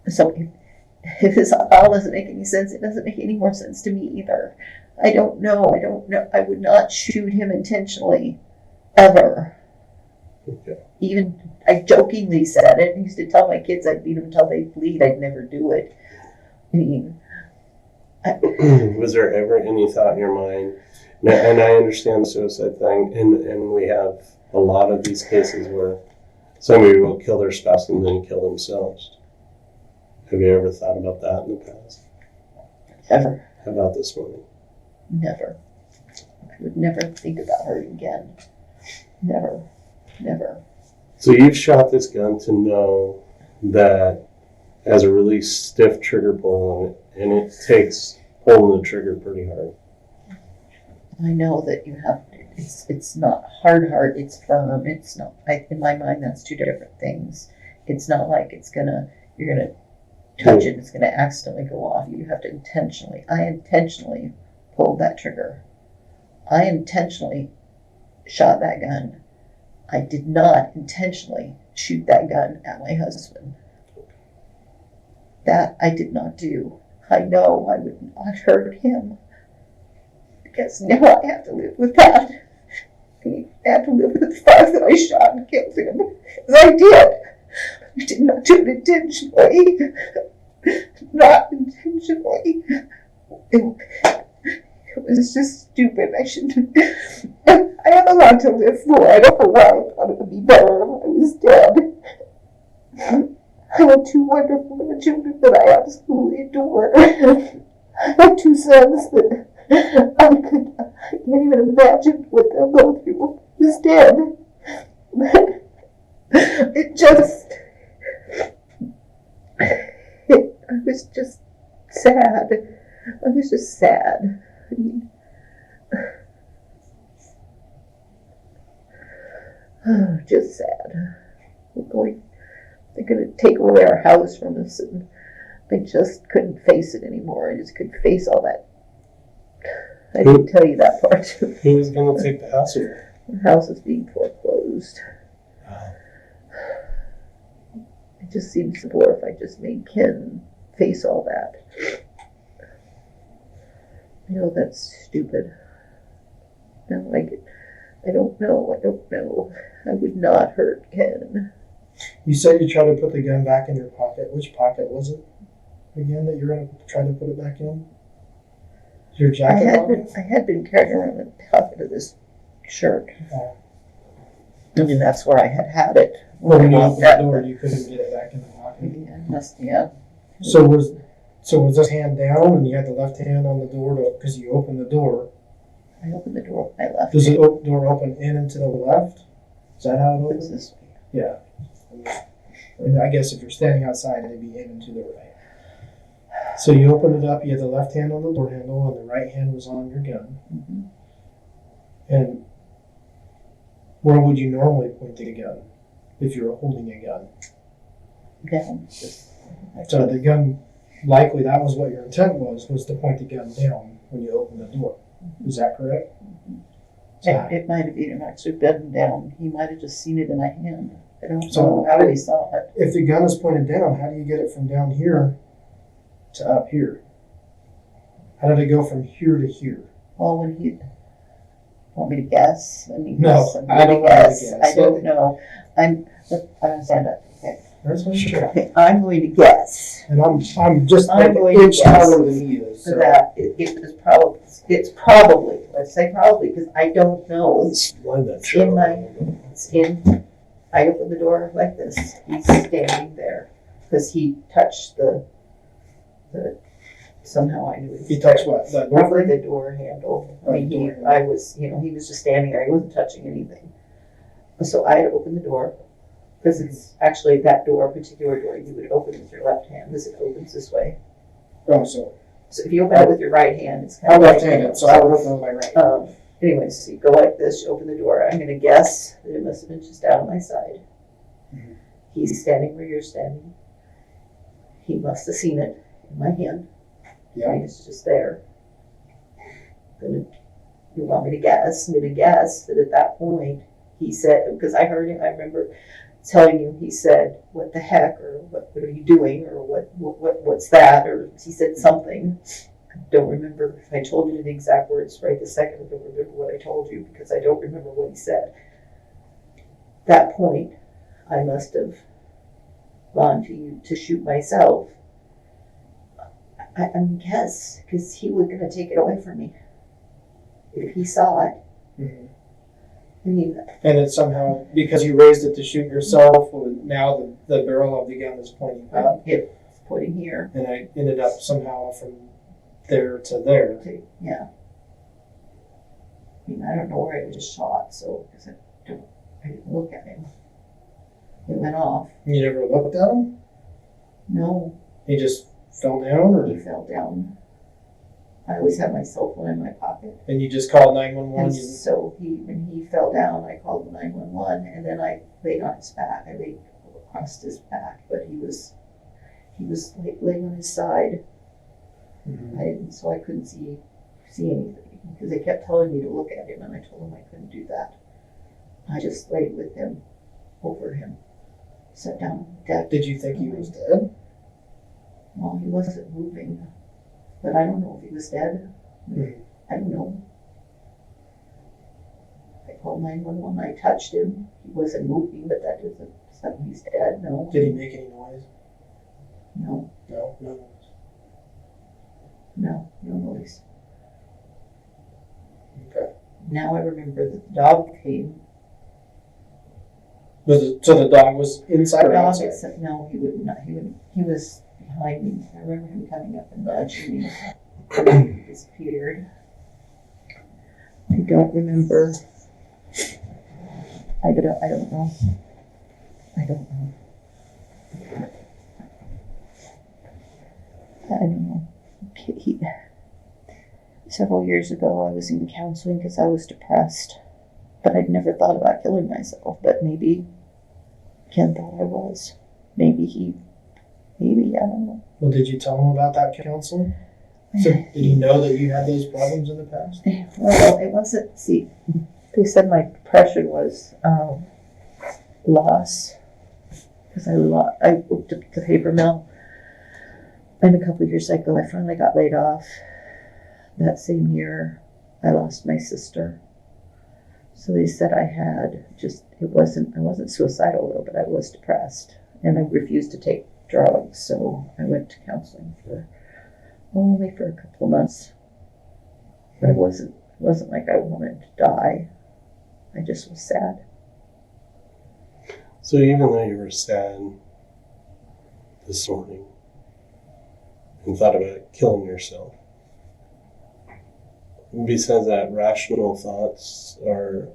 So if this all doesn't make any sense, it doesn't make any more sense to me either. I don't know. I would not shoot him intentionally, ever. Okay. Even, I jokingly said it. I used to tell my kids I'd beat them until they bleed. I'd never do it. I mean, was there ever any thought in your mind, and I understand the suicide thing, and we have a lot of these cases where somebody will kill their spouse and then kill themselves. Have you ever thought about that in the past? Ever. How about this morning? Never. I would never think about her again. Never. Never. So you've shot this gun to know that has a really stiff trigger pull on it, and it takes pulling the trigger pretty hard. I know that you have, it's not hard, it's firm. It's not, in my mind, that's two different things. It's not like you're gonna touch it, it's gonna accidentally go off. You have to I intentionally pulled that trigger. I intentionally shot that gun. I did not intentionally shoot that gun at my husband. That I did not do. I know I would not hurt him. Because now I have to live with that. I have to live with the fact that I shot and killed him. Because I did. I did not do it intentionally. Not intentionally. It was just stupid. I shouldn't. I have a lot to live for. I don't know why I thought it would be better if I was dead. I have two wonderful children that I absolutely adore. I have two sons that I can't even imagine what they'll go through. He's dead. I was just sad. I was just sad. I mean, just sad. They're going to take away our house from us, and I just couldn't face it anymore. I just couldn't face all that. I didn't tell you that part too. Who was going to take the house away? The house is being foreclosed. Wow. It just seems poor if I just made Ken face all that. I know that's stupid. No, I don't know. I would not hurt Ken. You said you tried to put the gun back in your pocket. Which pocket was it again that you're going to try to put it back in? Your jacket pocket? I had been carrying around the pocket of this shirt. I mean, that's where I had it. When you opened the door, you couldn't get it back in the pocket. Yeah. So was this hand down, and you had the left hand on the door because you opened the door? I opened the door with my left. Does the door open in and to the left? Is that how it opens? It's this way. Yeah. And I guess if you're standing outside, it'd be in and to the right. So you opened it up, you had the left hand on the door handle, and the right hand was on your gun. Mm-hmm. And where would you normally point the gun if you were holding a gun? Down. So the gun, likely that was what your intent was to point the gun down when you opened the door. Is that correct? Mm-hmm. It might have even actually been down. He might have just seen it in my hand. I don't So know how he saw it. If the gun is pointed down, how do you get it from down here to up here? How did it go from here to here? Well, when he want me to guess? I mean, No, I don't want to guess. I don't know. I'm gonna stand up. Okay. That's what sure. Okay, I'm going to guess. And I'm just I'm like going an to inch guess taller than he is. So So. that it's probably, let's say probably, because I don't know. Why that It's I opened the door like this. He's standing there because he touched the somehow I knew He touched what? The door probably frame? the door handle. Oh, I mean, the door handle. I was, he was just standing there. He wasn't touching anything. So I had opened the door because it's actually that particular door, you would open with your left hand because it opens this way. Oh, so So if you open it with your right hand, it's kind I'm of left-handed, so I would open with my right. Anyways, so you go like this, you open the door. I'm going to guess that it must have been just down my side. Mhm. He's standing where you're standing. He must have seen it in my hand. Yeah. It's just there. You want me to guess? I'm going to guess that at that point he said, because I heard him, I remember telling you, he said, "What the heck?" or "What are you doing?" or what's that? Or he said something. I don't remember if I told you the exact words right this second. I don't remember what I told you because I don't remember what he said. At that point, I must have gone to you to shoot myself. I guess because he was going to take it away from me if he saw it. Mm-hmm. I mean, And it somehow, because you raised it to shoot yourself, now the barrel of the gun is pointing up. it's pointing here. And I ended up somehow from there to there. Yeah. I mean, I don't know where I was shot, so, because I didn't look at him. It went off. You never looked at him? No, He just fell down, or he fell down. I always had my cell phone in my pocket. and you just called And 911? so when he fell down, I called 911, and then I laid on his back. I laid across his back, but he was like laying on his side. Mm-hmm. So I couldn't see anything because they kept telling me to look at him, and I told them I couldn't do that. I just laid with him, over him, sat down on the deck. Did you think he was dead? Well, he wasn't moving, but I don't know if he was dead. Mm-hmm. I don't know. I called 911. I touched him. He wasn't moving, but that doesn't mean he's dead. No. Did he make any noise? No. No noise. No noise. Okay. Now I remember that the dog came. So the dog was inside The or dog outside? said, no, he wouldn't. He was behind me. I remember him coming up and nudging me. And he disappeared. I don't remember. I don't know. I don't know. I don't know. Several years ago, I was in counseling because I was depressed, but I'd never thought about killing myself. But maybe Ken thought I was. Maybe, I don't know. Well, did you tell him about that counseling? So did he know that you had those problems in the past? Well, it wasn't, see, they said my depression was loss, because I worked at the paper mill, and a couple of years ago, I finally got laid off. That same year, I lost my sister. So they said I wasn't suicidal though, but I was depressed, and I refused to take drugs, so I went to counseling only for a couple of months. But it wasn't like I wanted to die. I just was sad. So even though you were sad this morning and thought about killing yourself, besides that, rational thoughts are,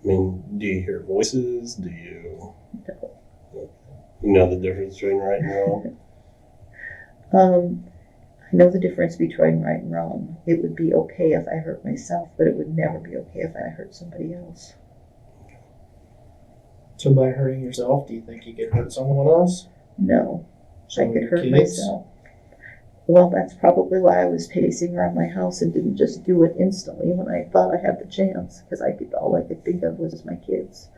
do you hear voices? Do you know the difference between right and wrong? I know the difference between right and wrong. It would be okay if I hurt myself, but it would never be okay if I hurt somebody else. So by hurting yourself, do you think you could hurt someone else? No, Some I of could your hurt kids? myself. Well, that's probably why I was pacing around my house and didn't just do it instantly when I thought I had the chance, because all I could think of was my kids.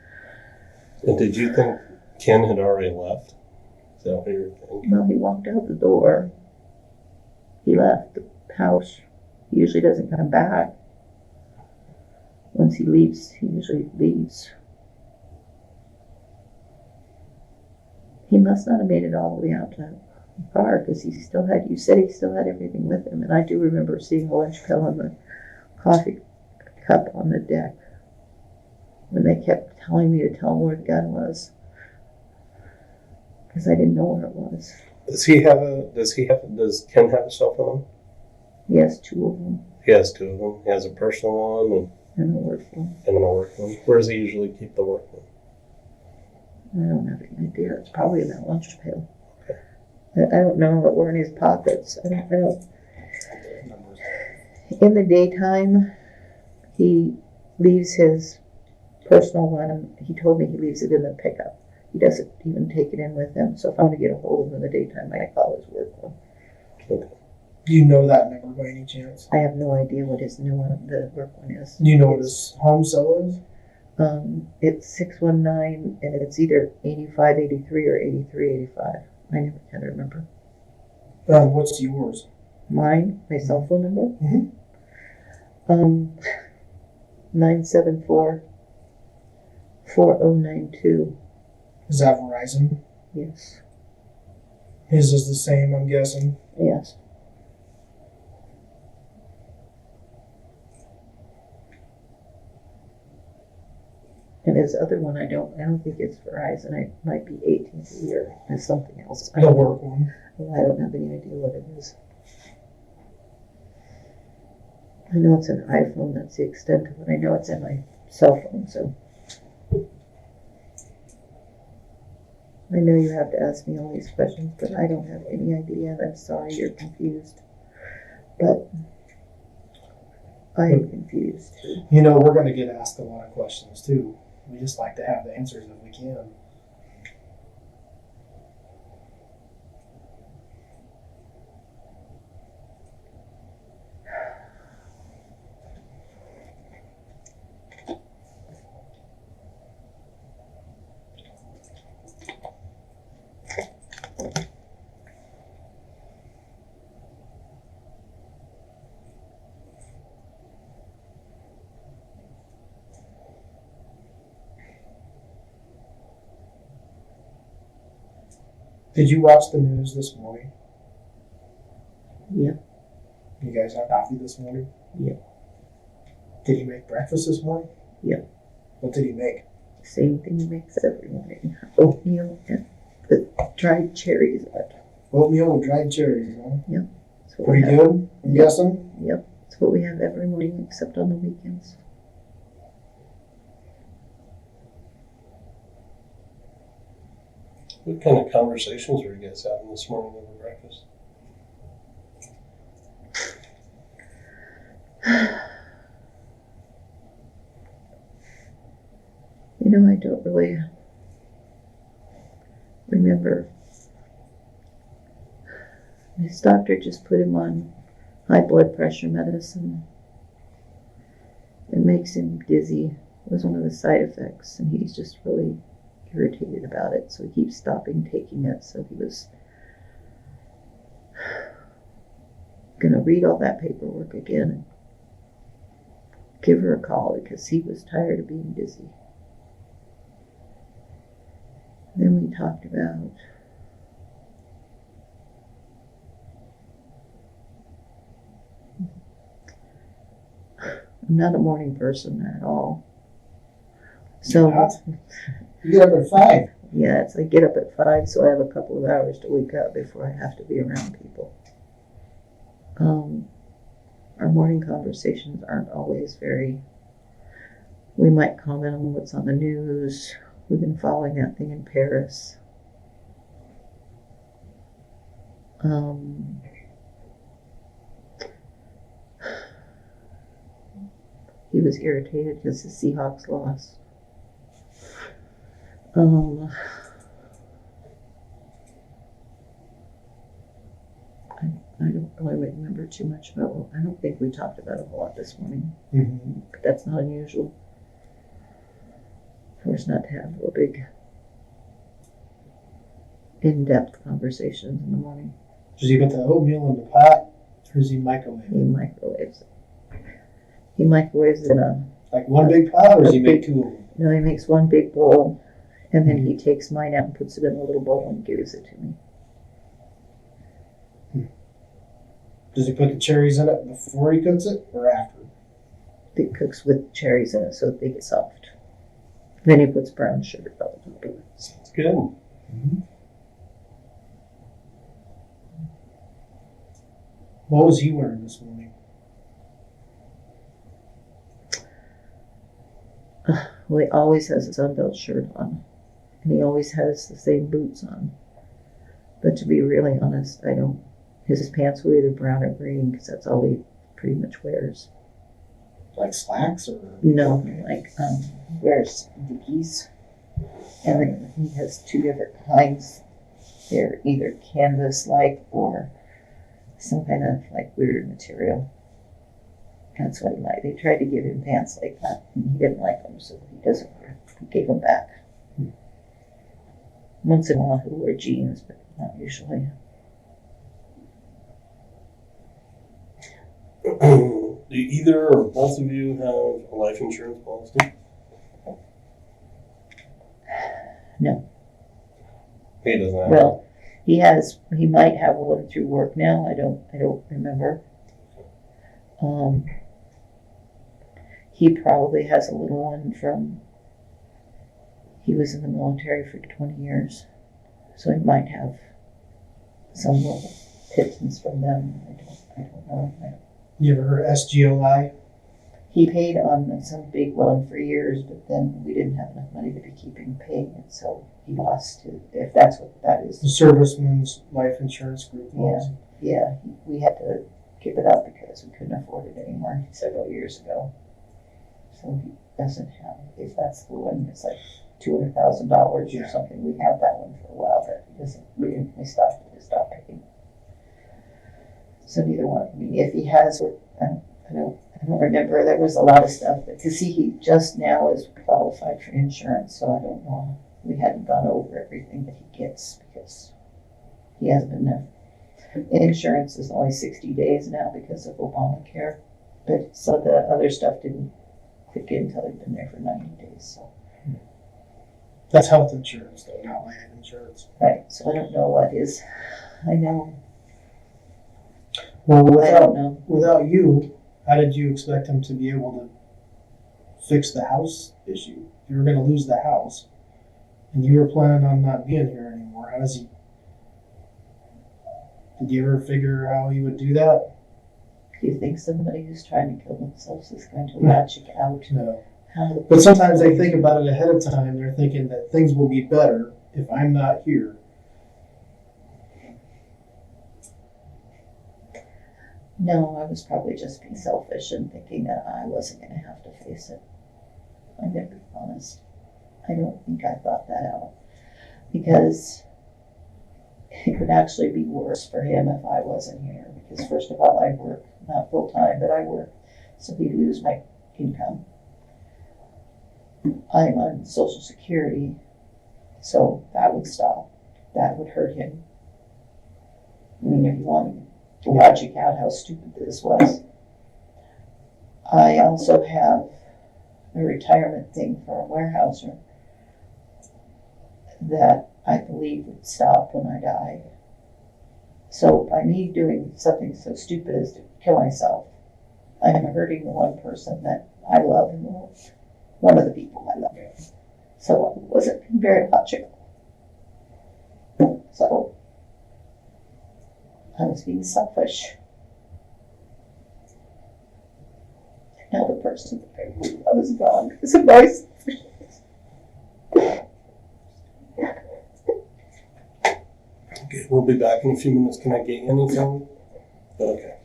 And did you think Ken had already left? Is that what you were thinking? Well, he walked out the door. He left the house. He usually doesn't come back. Once he leaves, he usually leaves. He must not have made it all the way out to the car, because you said he still had everything with him. And I do remember seeing a lunch pail and the coffee cup on the deck when they kept telling me to tell him where the gun was, because I didn't know where it was. Does Ken have a cell phone? He has two of them He has two of them. He has a personal one and a work one. and a work one. Where does he usually keep the work one? I don't have any idea. It's probably in that lunch pail. I don't know what were in his pockets. I don't. In the daytime, he leaves his personal one. He told me he leaves it in the pickup. He doesn't even take it in with him. So if I want to get a hold of him in the daytime, I call his work one. Okay. Do you know that number by any chance? I have no idea what his new one, the work one is. Do you know what his home cell is? It's 619, and it's either 8583 or 8385. I never can remember. What's yours? Mine, my cell phone number? Mm-hmm. 974-4092. Is that Verizon? Yes. His is the same, I'm guessing. Yes. And his other one, I don't think it's Verizon. It might be 18th a year. It's something else. The work one. I don't have any idea what it is. I know it's an iPhone, that's the extent of it. I know it's in my cell phone, so. I know you have to ask me all these questions, but I don't have any idea, and I'm sorry you're confused. But I am confused too. You know, we're going to get asked a lot of questions too. We just like to have the answers if we can. Did you watch the news this morning? Yeah. You guys had coffee this morning? Yeah. Did he make breakfast this morning? Yeah. What did he make? Same thing he makes every morning. Oatmeal and the dried cherries on it. Oatmeal with dried cherries, huh? Yep. That's what Pretty we have. good, I'm guessing? Yep. That's what we have every morning except on the weekends. What kind of conversations were you guys having this morning over breakfast? You know, I don't really remember. His doctor just put him on high blood pressure medicine. It makes him dizzy. It was one of the side effects, and he's just really irritated about it, so he keeps stopping taking it. So he was gonna read all that paperwork again and give her a call because he was tired of being dizzy. Then we talked about I'm not a morning person at all. So You're not? You get up at 5. yeah, it's I get up at 5, so I have a couple of hours to wake up before I have to be around people. Our morning conversations aren't always very. We might comment on what's on the news. We've been following that thing in Paris. He was irritated because the Seahawks lost. I don't really remember too much about. I don't think we talked about it a lot this morning. Mm-hmm. But that's not unusual for us not to have real big, in-depth conversations in the morning. Does he put the oatmeal in the pot, or does he microwave He it? microwaves it. He microwaves it in a. Like one big pot, or does he make big- 2 of them? No, he makes one big bowl, and then he takes mine out and puts it in a little bowl and gives it to me. Does he put the cherries in it before he cooks it, or after? It cooks with cherries in it so that they get soft. Then he puts brown sugar on top of it. Sounds good. Mm-hmm. What was he wearing this morning? Well, he always has his unbelt shirt on, and he always has the same boots on. But to be really honest, I don't. His pants were either brown or green because that's all he pretty much wears. Like slacks, or? No, like wears Dickies, and then he has 2 different kinds. They're either canvas-like or some kind of like weird material. That's what he liked. They tried to give him pants like that, and he didn't like them, so he doesn't wear. He gave them back. Once in a while, he'll wear jeans, but not usually. Do either or both of you have a life insurance policy? No. He doesn't have Well, he has. He might have one through work now. I don't remember. He probably has a little one from. He was in the military for 20 years, so he might have some little pittance from them. I don't know. You ever heard of SGLI? He paid on some big loan for years, but then we didn't have enough money to be keeping paying it, so he lost it, if that's what that is. The Servicemen's Life Insurance Group. Yeah, we had to give it up because we couldn't afford it anymore several years ago. So he doesn't have, if that's the one, it's like $200,000 or something. We had that one for a while, but he doesn't, we stopped paying. So neither one, I mean, if he has, I don't remember, there was a lot of stuff, because he just now is qualified for insurance, so I don't know. We hadn't gone over everything that he gets because he hasn't been there. Insurance is only 60 days now because of Obamacare, but so the other stuff didn't kick in until he'd been there for 90 days. So. That's health insurance, though, not life insurance. Right, so I don't know what is. I know. Well, I don't know. Without you, how did you expect him to be able to fix the house issue? If you were going to lose the house, and you were planning on not being here anymore, how does he? Did you ever figure how he would do that? Do you think somebody who's trying to kill themselves is going to logic out? No. But sometimes they think about it ahead of time. They're thinking that things will be better if I'm not here. No, I was probably just being selfish and thinking that I wasn't going to have to face it. I'm going to be honest. I don't think I thought that out. Because it could actually be worse for him if I wasn't here. Because first of all, I work, not full time, but I work. So he'd lose my income. I'm on Social Security, so that would stop. That would hurt him. I mean, if you want to logic out how stupid this was. I also have a retirement thing for a warehouser that I believe would stop when I die. So by me doing something so stupid as to kill myself, I am hurting the one person that I love in the world. One of the people I love. So it wasn't very logical. So I was being selfish. And now the person that I love is gone because of my selfishness. Okay, we'll be back in a few minutes. Can I get you anything? Okay.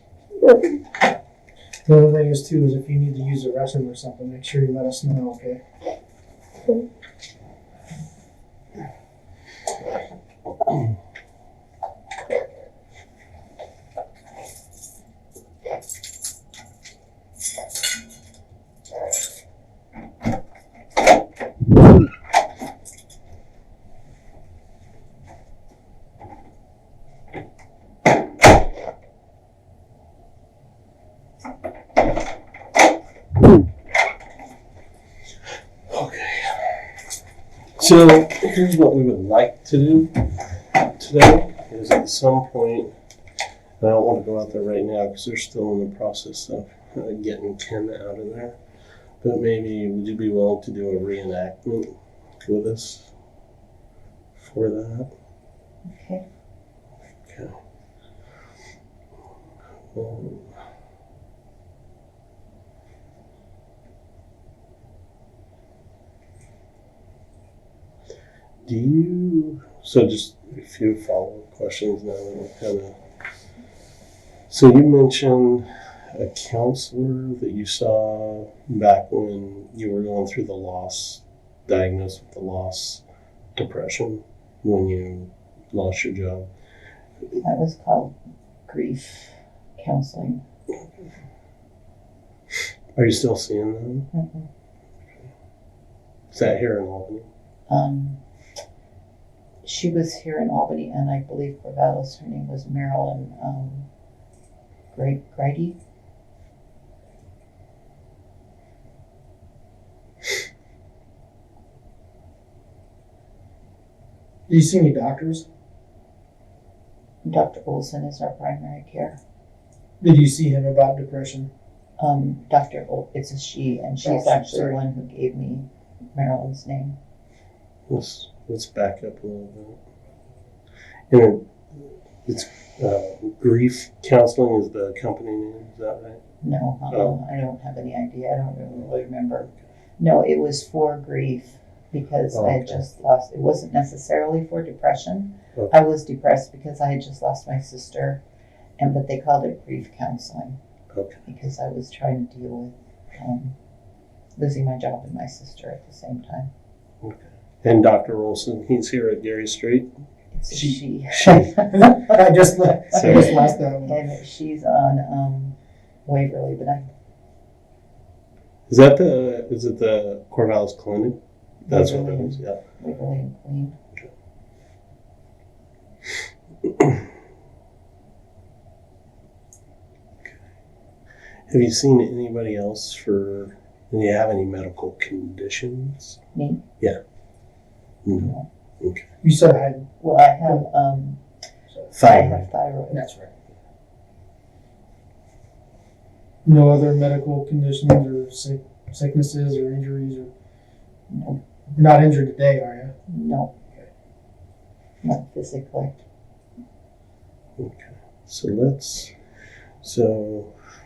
The other thing is, too, is if you need to use the restroom or something, make sure you let us know, okay? So here's what we would like to do today is at some point, and I don't want to go out there right now because they're still in the process of getting Ken out of there, but maybe would you be willing to do a reenactment with us for that? Okay. Okay. So just a few follow-up questions now that we're so you mentioned a counselor that you saw back when you were going through the loss, diagnosed with the loss depression when you lost your job. That was called grief counseling. Are you still seeing them? Mm-hmm. Is that here in Albany? She was here in Albany, and I believe Corvallis, her name was Marilyn Grady. Did you see any doctors? Dr. Olson is our primary care. Did you see him about depression? It's a she, and she's actually the one who gave me Marilyn's name. Let's back up a little bit. And It's Grief Counseling is the company name, is that right? No, Oh. I don't have any idea. I don't really remember. No, it was for grief because I had Okay. just lost. It wasn't necessarily for depression. Okay. I was depressed because I had just lost my sister, but they called it grief counseling Okay. because I was trying to deal with losing my job and my sister at the same time. Okay. And Dr. Olson, he's here at Gary Street. It's a She. she. I just lost that one. And she's on Waverly, but I Is it the Corvallis Clinic? That's what it is, yeah. Waverly and Queen. Have you seen anybody else do you have any medical conditions? Me? Yeah. No. No. Okay. You said I had. Well, I have I Thyroid. have thyroid. That's right. No other medical conditions or sicknesses or injuries or. No. You're not injured today, are you? No. Not physically. Okay. So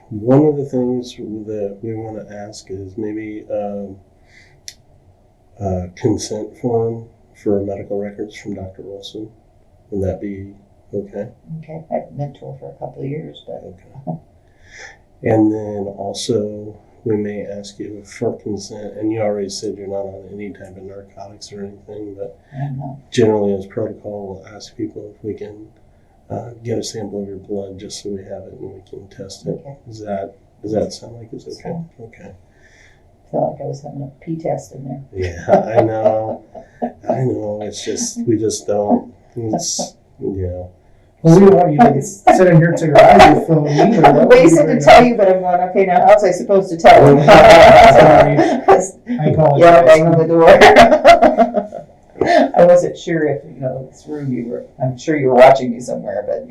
one of the things that we want to ask is maybe a consent form for medical records from Dr. Wilson. Would that be okay? Okay. I've been to her for a couple of years, but Okay. And then also we may ask you for consent, and you already said you're not on any type of narcotics or anything, but I'm not. generally as protocol, we'll ask people if we can get a sample of your blood just so we have it and we can test it. Okay. Does that sound like it's okay? Fine. Okay. I felt like I was having a pee test in there. Yeah, I know. It's just, we just don't. It's, yeah. Well, we don't want you to sit in here till your eyes are filled either. That would be Wasted very to tell you, but I'm going, okay, now how's I supposed to tell him? Sorry. I apologize. Yeah, bang on the door. I wasn't sure if, this room I'm sure you were watching me somewhere, but,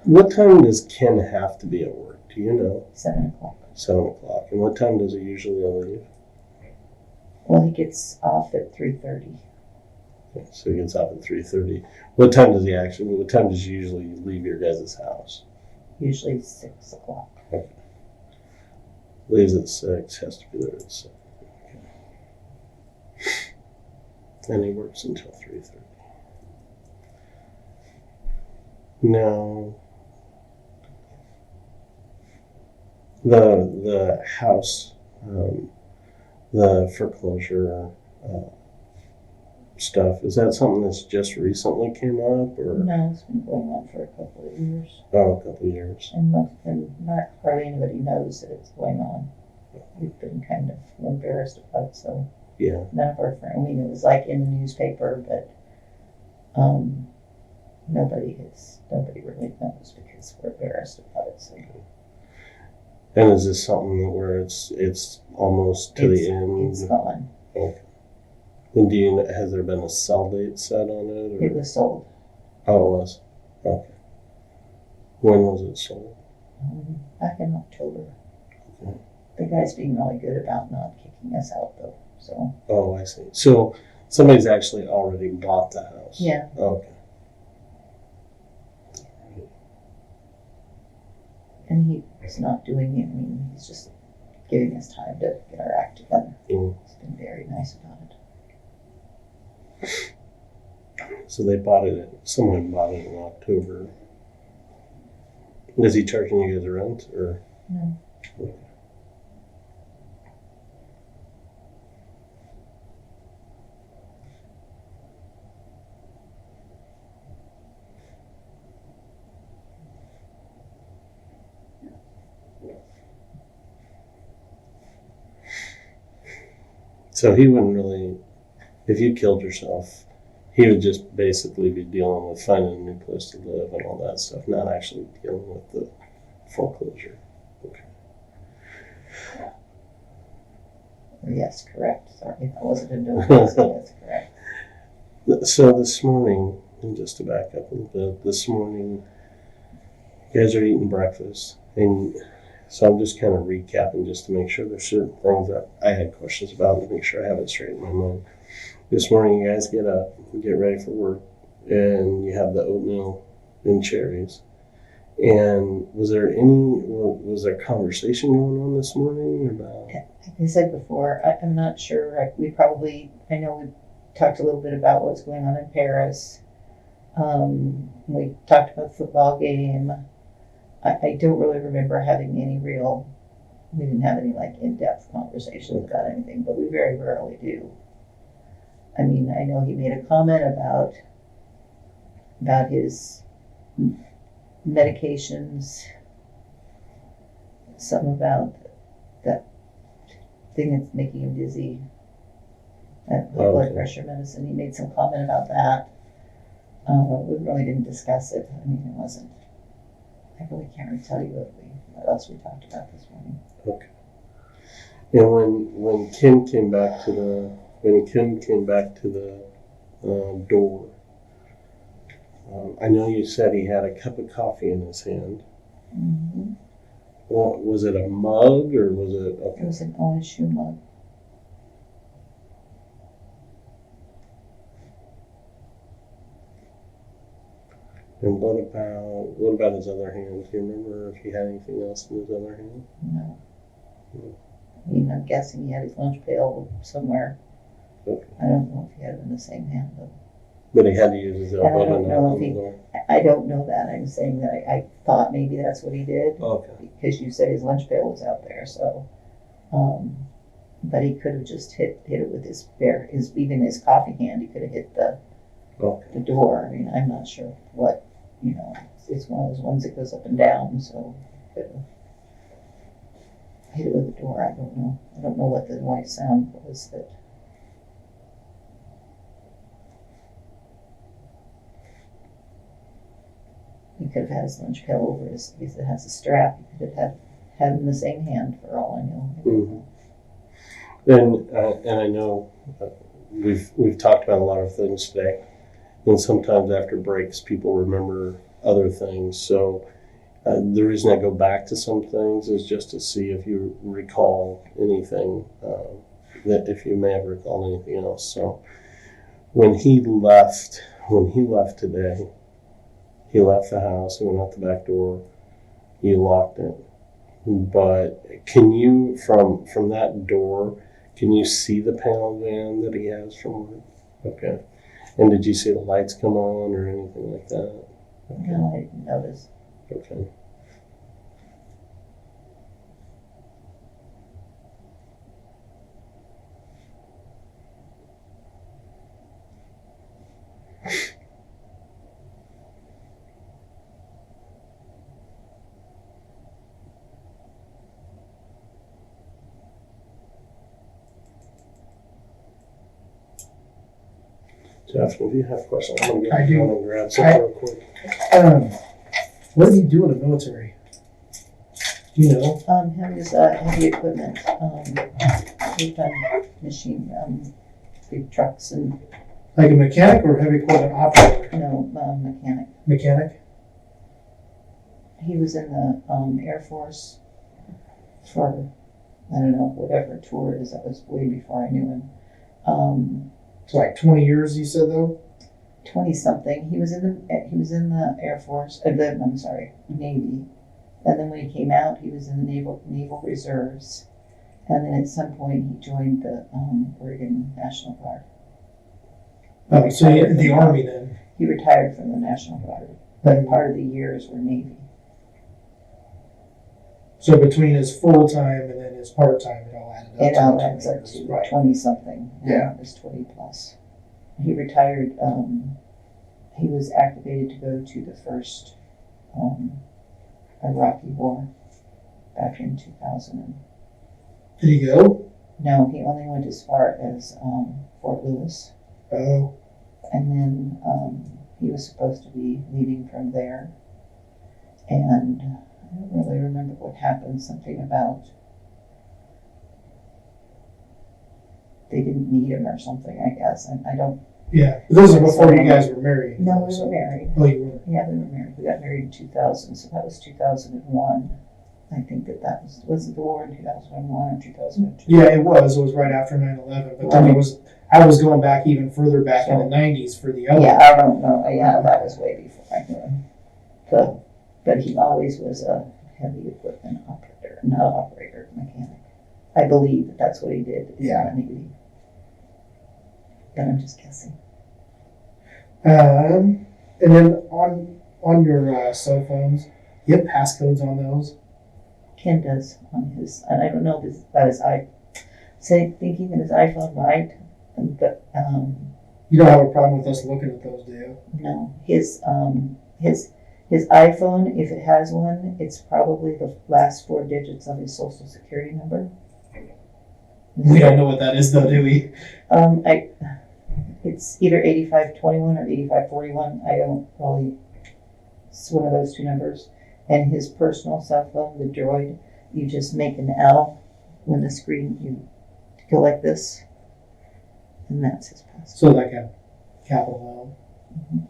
What time does Ken have to be at work? Do you know? 7 o'clock. 7 o'clock. And what time does he usually leave? Well, he gets off at 3:30. Okay, so he gets off at 3:30. What time does you usually leave your guys' house? Usually 6 o'clock. Leaves at 6, has to be there at 6. Okay. And he works until 3:30. Now, the house, the foreclosure stuff, is that something that's just recently came up, or? No, it's been going on for a couple of years. Oh, a couple of years. And not hardly anybody knows that it's going on. We've been kind of embarrassed about it, so Yeah. none of our friends, it was like in the newspaper, but nobody really knows because we're embarrassed about it. So And is this something where it's almost to the end? It's gone. Okay. And has there been a sell date set on it? Or? It was sold Oh, it was? Okay. When was it sold? back in October. Okay. The guy's being really good about not kicking us out, though. So Oh, I see. So somebody's actually already bought the house? yeah, Okay. and he's not doing it. He's just giving us time to get our act together. Mm. He's been very nice about it. So someone bought it in October. Is he charging you guys rent, or? No. Okay. So he wouldn't really, if you killed yourself, he would just basically be dealing with finding a new place to live and all that stuff, not actually dealing with the foreclosure. Okay. Yes, correct. Sorry, that wasn't a no. That's correct. So this morning, and just to back up a little bit, this morning, you guys are eating breakfast, and So I'm just kind of recapping just to make sure there's certain things that I had questions about and make sure I have it straight in my mind. This morning, you guys get up, get ready for work, and you have the oatmeal and cherries. And was there conversation going on this morning about? Like I said before, I'm not sure. I know we talked a little bit about what's going on in Paris. We talked about the football game. I don't really remember having we didn't have any like in-depth conversations about anything, but we very rarely do. I mean, I know he made a comment about his medications, something about that thing that's making him dizzy, that blood pressure medicine. He made some comment about that. We really didn't discuss it. I mean, it wasn't. I really can't really tell you what else we talked about this morning. Okay. And when Kim came back to the door, I know you said he had a cup of coffee in his hand. Mm-hmm. Well, was it a mug or was it? Okay. It was an OSU mug. And what about his other hand? Do you remember if he had anything else in his other hand? No. I mean, I'm guessing he had his lunch pail somewhere. Okay. I don't know if he had it in the same hand, though. But he had to use his elbow. I don't know that. I'm saying that I thought maybe that's what he did. Okay. Because you said his lunch pail was out there, so. But he could have just hit it with even his coffee hand. He could have hit the door. I mean, I'm not sure what, it's one of those ones that goes up and down, so he could have hit it with the door. I don't know. I don't know what the white sound was that. He could have had his lunch pail over his, because it has a strap. He could have had it in the same hand for all I know. Mm-hmm. And I know we've talked about a lot of things today, and sometimes after breaks, people remember other things. So the reason I go back to some things is just to see if you recall anything, that if you may have recalled anything else. So when he left today. He left the house, he went out the back door, he locked it. But can you, from that door, can you see the panel van that he has from work? Okay. And did you see the lights come on or anything like that? Okay. No, I didn't notice. Okay. Jeff, if you have questions, I'm going to go and grab something real quick. What did he do in the military? Do you know? He was heavy equipment. We've done machine, big trucks and. Like a mechanic or heavy equipment operator? No, mechanic. Mechanic? He was in the Air Force for, I don't know, whatever tour it is. That was way before I knew him. So like 20 years, you said though? 20-something. He was in the Air Force. Navy. And then when he came out, he was in the Naval Reserves. And then at some point, he joined the Oregon National Guard. Oh, so the Army then? He retired from the National Guard, but part of the years were Navy. So between his full-time and then his part-time, it all added up. It all adds up to 20-something. Yeah. It was 20 plus. He retired. He was activated to go to the first Iraqi war back in 2000. Did he go? No, he only went as far as Fort Lewis. Oh. And then he was supposed to be leaving from there. And I don't really remember what happened. Something about they didn't need him or something, I guess. I don't. Yeah. This is before you guys were married. No, we were married. Oh, you were? Yeah, we were married. We got married in 2000, so that was 2001. I think that was the war in 2001 or 2002. Yeah, it was. It was right after 9/11. But then I was going back even further back in the 90s for the other. Yeah, I don't know. Yeah, that was way before I knew him. But he always was a heavy equipment operator, not operator, mechanic. I believe that's what he did. Yeah. But I'm just guessing. And then on your cell phones, you have passcodes on those? Ken does on his, and I don't know if that is thinking that his iPhone might, but You don't have a problem with us looking at those, do you? no, his iPhone, if it has one, it's probably the last 4 digits of his social security number. We don't know what that is, though, do we? It's either 8521 or 8541. I don't really. It's one of those two numbers. And his personal cell phone, the Droid, you just make an L when the screen, you go like this, and that's his password. So like a capital L. Mm-hmm.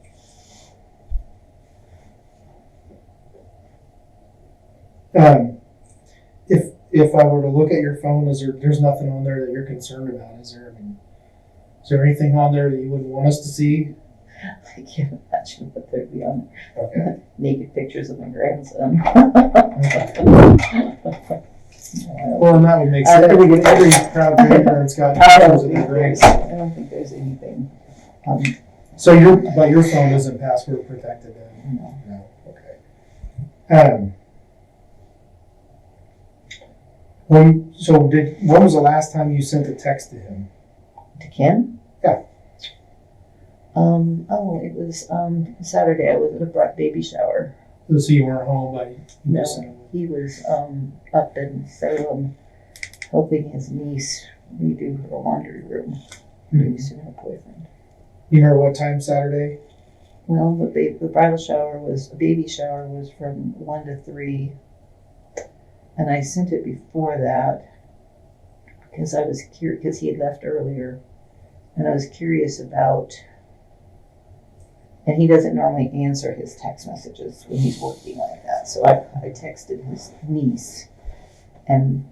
If I were to look at your phone, there's nothing on there that you're concerned about, is there? I mean, is there anything on there that you wouldn't want us to see? I can't imagine what there'd be on there. Okay. Naked pictures of my grandson. Well, and that would make sense. Every proud grandparent's got pictures of their grandson. I don't think there's anything. So your phone isn't password protected then? No. Okay. When was the last time you sent a text to him? To Ken? Yeah. It was Saturday. I was at a baby shower. So you weren't home, but No, he was up in Salem helping his niece redo her laundry room. Babysitting her boyfriend. You remember what time Saturday? Well, the baby shower was from 1 to 3. And I sent it before that because I was curious, because he had left earlier, and I was curious about, and he doesn't normally answer his text messages when he's working like that. So I texted his niece, and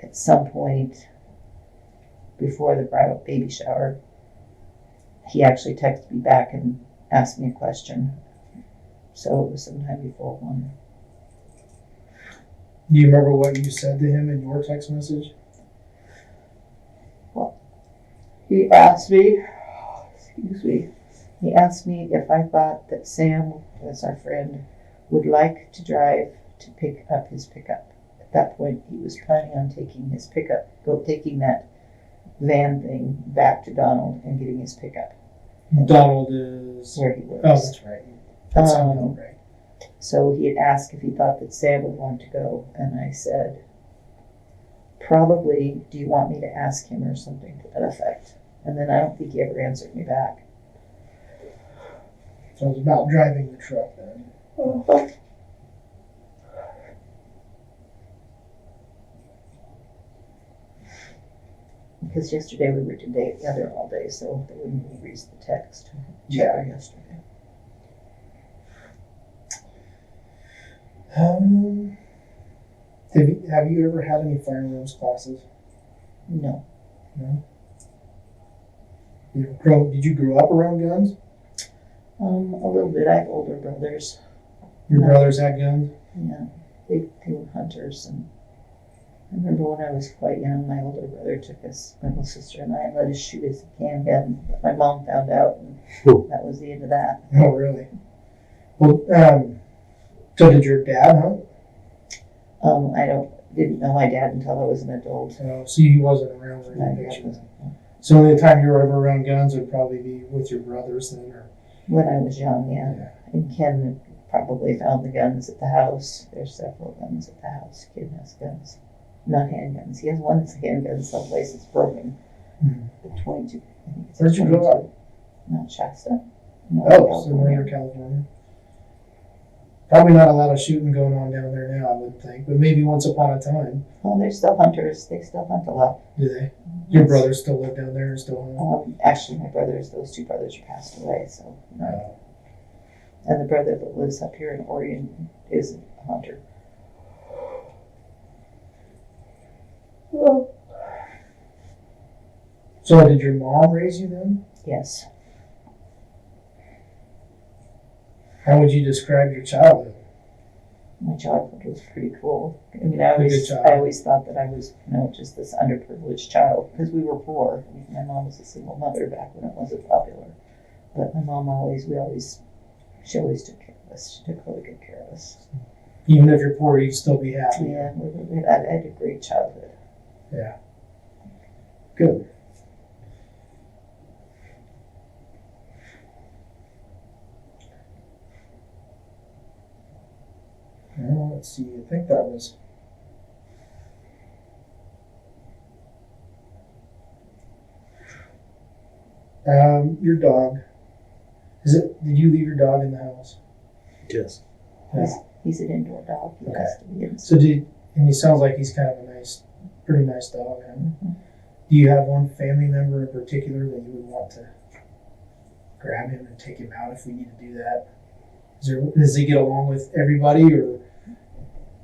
at some point before the bridal baby shower, he actually texted me back and asked me a question. So it was sometime before 1. Do you remember what you said to him in your text message? Well, he asked me if I thought that Sam, that's our friend, would like to drive to pick up his pickup. At that point, he was planning on taking that van thing back to Donald and getting his pickup. Donald is where he works. Oh, that's right. That sounds right. So he had asked if he thought that Sam would want to go, and I said, probably, do you want me to ask him or something to that effect? And then I don't think he ever answered me back. So it was about driving the truck then. Uh-huh. Because yesterday we were together all day, so they wouldn't have read the text. Yeah. Yesterday. Have you ever had any firearms classes? No. No. Did you grow up around guns? A little bit. I have older brothers. Your brothers had guns? Yeah, they were hunters, and I remember when I was quite young, my older brother took us, my little sister and I, and let us shoot his handgun. But my mom found out, and that was the end of that. Oh, really? Well, so did your dad hunt? Didn't know my dad until I was an adult. So he wasn't around when you dad wasn't. So the only time you were ever around guns would probably be with your brothers then, or when I was young, yeah. And Ken probably found the guns at the house. There's several guns at the house. Ken has guns, not handguns. He has one that's a handgun someplace that's broken. The 22. I think it's Where'd you grow up? Not Shasta. No, so Northern California. Probably not a lot of shooting going on down there now, I wouldn't think, but maybe once upon a time. Well, they're still hunters. They still hunt a lot. Do they? Your brothers still live down there and still hunt? Actually, those two brothers are passed away, so no. And the brother that lives up here in Oregon is a hunter. Well, so did your mom raise you then? Yes. How would you describe your childhood? My childhood was pretty cool. I mean, I A good child. always thought that I was, just this underprivileged child because we were poor. I mean, my mom was a single mother back when it wasn't popular. But my mom she always took care of us. She took really good care of us. Even if you're poor, you'd still be happy. Yeah, I had a great childhood. Yeah. Good. Well, let's see. I think that was. Your dog. Did you leave your dog in the house? Yes. Yeah. He's an indoor dog. He Okay. has to be in. So and he sounds like he's kind of pretty nice dog. Huh? Mm-hmm. Do you have one family member in particular that you would want to grab him and take him out if we need to do that? Does he get along with everybody, or?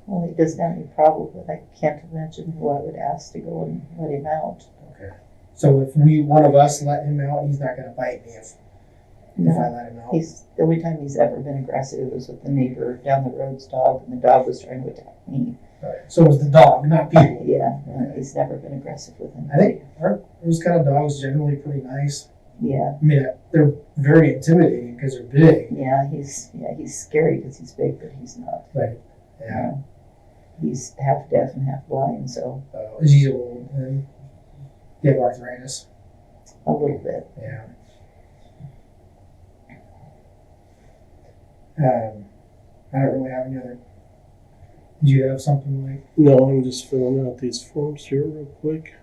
Well, he doesn't have any problem, but I can't imagine who I would ask to go and let him out. Okay. So if one of us let him out, he's not going to bite me if I let him out. The only time he's ever been aggressive was with the neighbor down the road's dog, and the dog was trying to attack me. Right. So it was the dog, not people. Yeah, Okay. he's never been aggressive with him. I think those kind of dogs generally pretty nice. Yeah, I mean, they're very intimidating because they're big. yeah, he's scary because he's big, but he's not. Right. Yeah. He's half deaf and half blind, so Is he old? And do you have arthritis? a little bit. Yeah. I don't really have any other. Did you have something like? No, I'm just filling out these forms here real quick.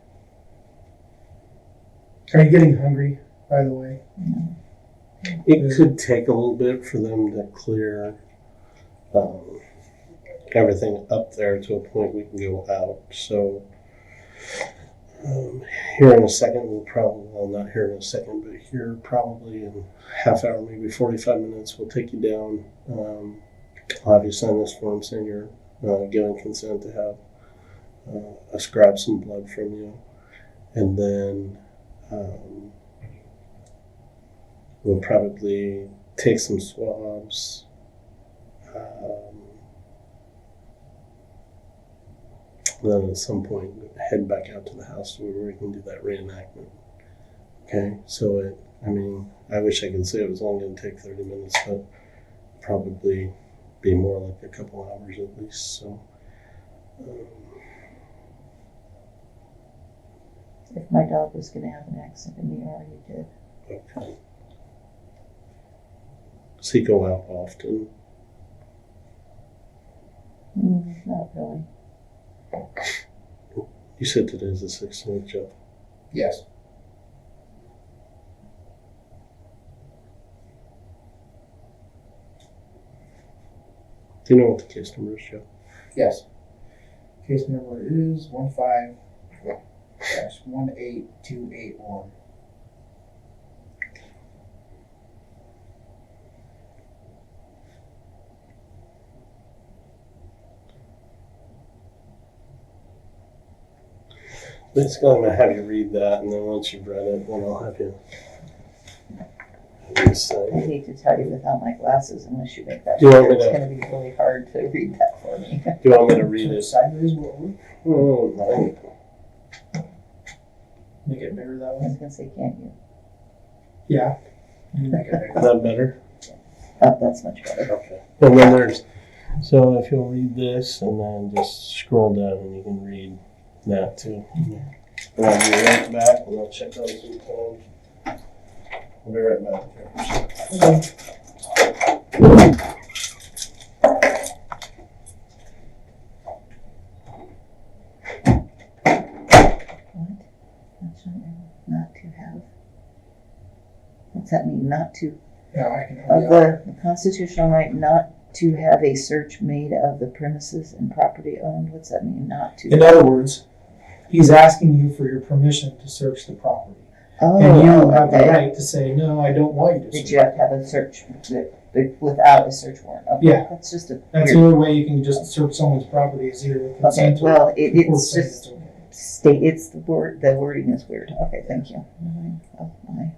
Are you getting hungry, by the way? No. It could take a little bit for them to clear everything up there to a point we can go out. So here in a second, not here in a second, but here probably in half hour, maybe 45 minutes, we'll take you down. I'll have you sign this form saying you're giving consent to have us grab some blood from you. And then we'll probably take some swabs. Then at some point head back out to the house where we can do that reenactment. Okay, so I wish I could say it was only going to take 30 minutes, but probably be more like a couple hours at least. So If my dog was going to have an accident in the yard, he did. okay. Does he go out often? Not really. You said today's the 16th, Joe. Yes. Do you know what the case number is, Joe? Yes. Case number is 15-18281. Basically, I'm going to have you read that, and then once you've read it, then I'll have you I say. hate to tell you without my glasses unless you make that Do you want sure. me It's to- going to be really hard to read that for me. Do you want me to read it? Sideways will work. Oh, no. Make it bigger that I way. was going to say, can't you? Yeah. Make it bigger. Is that better? Oh, that's much better. Okay. And then so if you'll read this, and then just scroll down, and you can read that too. And I'll be right back, and I'll check out some time. I'll be right back. What? Not to have. What's that mean? Not to. Yeah, I can. The constitutional right not to have a search made of the premises and property owned. What's that mean? Not to. In other words, he's asking you for your permission to search the property. Oh, And you have the okay. right to say, no, I don't want you to search. Did you have to have a search without a search warrant. Okay, Yeah. that's just a That's the only way you can just search someone's property is either with consent. Okay, well, it's or saying just it's okay. it's the wording is weird. Okay, thank you. Oh, my.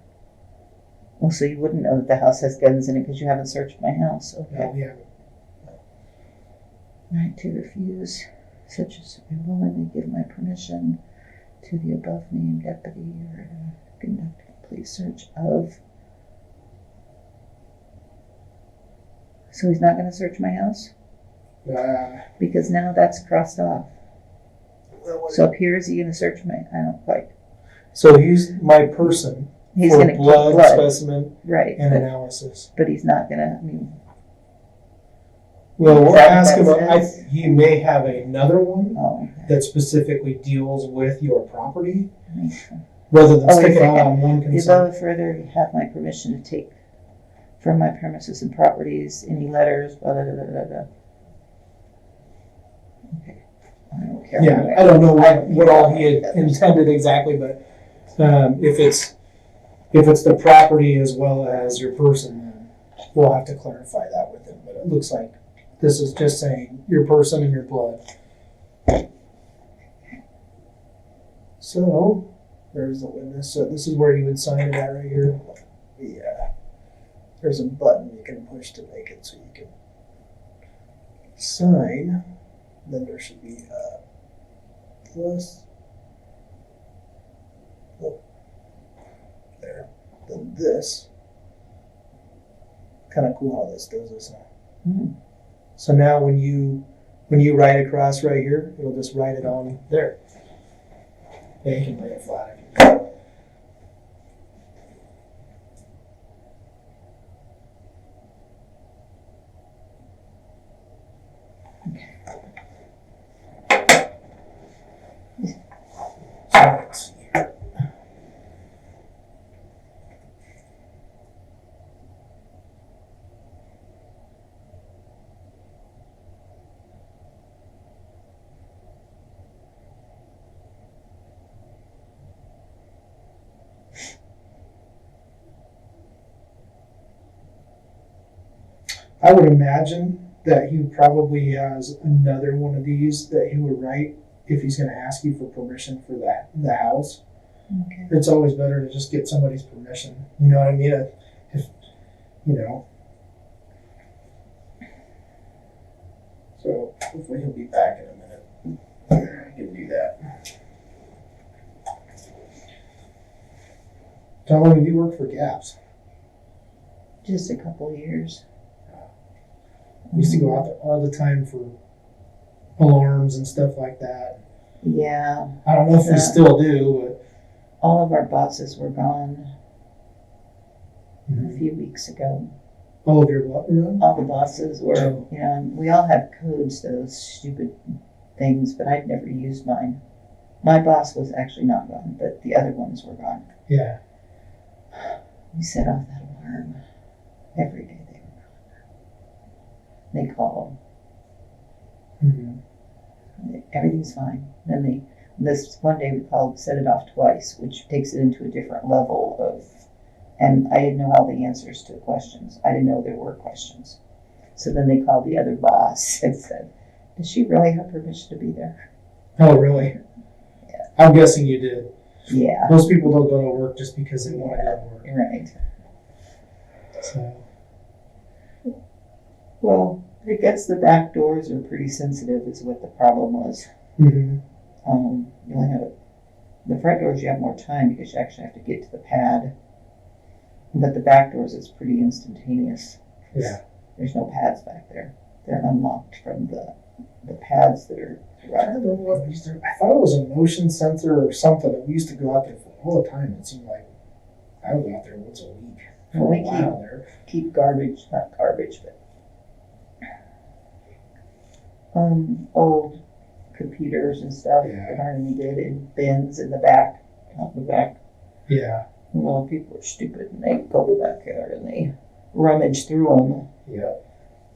Well, so you wouldn't know that the house has guns in it because you haven't searched my house. Okay. Yeah, we haven't. Right to refuse, such as I willingly give my permission to the above named deputy or conduct a complete search of. So he's not going to search my house? Because now that's crossed off. So up here, is he going to search my? I don't quite. So he's my person He's for going to blood, keep blood, specimen right? and analysis. But he's not going to. I mean, Well, Is we'll that ask what him. that says? He may have another one oh, that specifically deals with your property, okay. rather than Oh, stick is it all it- on one The consent. above further, you have my permission to take from my premises and properties any letters. Blah blah blah blah blah. Okay, I don't care. Yeah, I don't know what all he had intended exactly, but if it's the property as well as your person, then we'll have to clarify that with him. But it looks like this is just saying your person and your blood. So there's the witness. So this is where you would sign it at right here. Yeah. There's a button you can push to make it so you can sign. Then there should be a plus. Oh, there. Then this. Kind of cool how this does this. Hmm. So now when you write across right here, it'll just write it on there. Yeah, you can lay it flat. If you want. So let's see here. I would imagine that he probably has another one of these that he would write if he's going to ask you for permission for the house. Okay. It's always better to just get somebody's permission. You know what I mean? If you know. So hopefully he'll be back in a minute. I can do that. How long have you worked for GAPS? Just a couple of years. I used to go out there all the time for alarms and stuff like that. Yeah, I don't know if we still do, all of our bosses were gone but a few weeks ago. all of your what? Really? All the bosses were, Oh. you know, and we all have codes, those stupid things, but I'd never used mine. My boss was actually not gone, but the other ones were gone. Yeah. We set off that alarm every day they were gone. They call, Mm-hmm. everything's fine. Then this one day we called, set it off twice, which takes it into a different level of, and I didn't know all the answers to the questions. I didn't know there were questions. So then they called the other boss and said, does she really have permission to be there? Oh, really? Yeah. I'm guessing you did. Yeah, Most people don't go to work just because they want to go to work. right. So, Well, I guess the back doors are pretty sensitive is what the problem was. mm-hmm. You only have the front doors you have more time because you actually have to get to the pad. But the back doors it's pretty instantaneous. Yeah. There's no pads back there. They're unlocked from the pads that are I throughout. don't know what we used to, I thought it was a motion sensor or something that we used to go out there for all the time. It seemed like I was out there once a week for We a while there. keep garbage, not garbage, but old computers and stuff Yeah. that aren't any good in bins in the back, out the back. Yeah. Well, people are stupid and they go back there and they rummage through them, Yeah.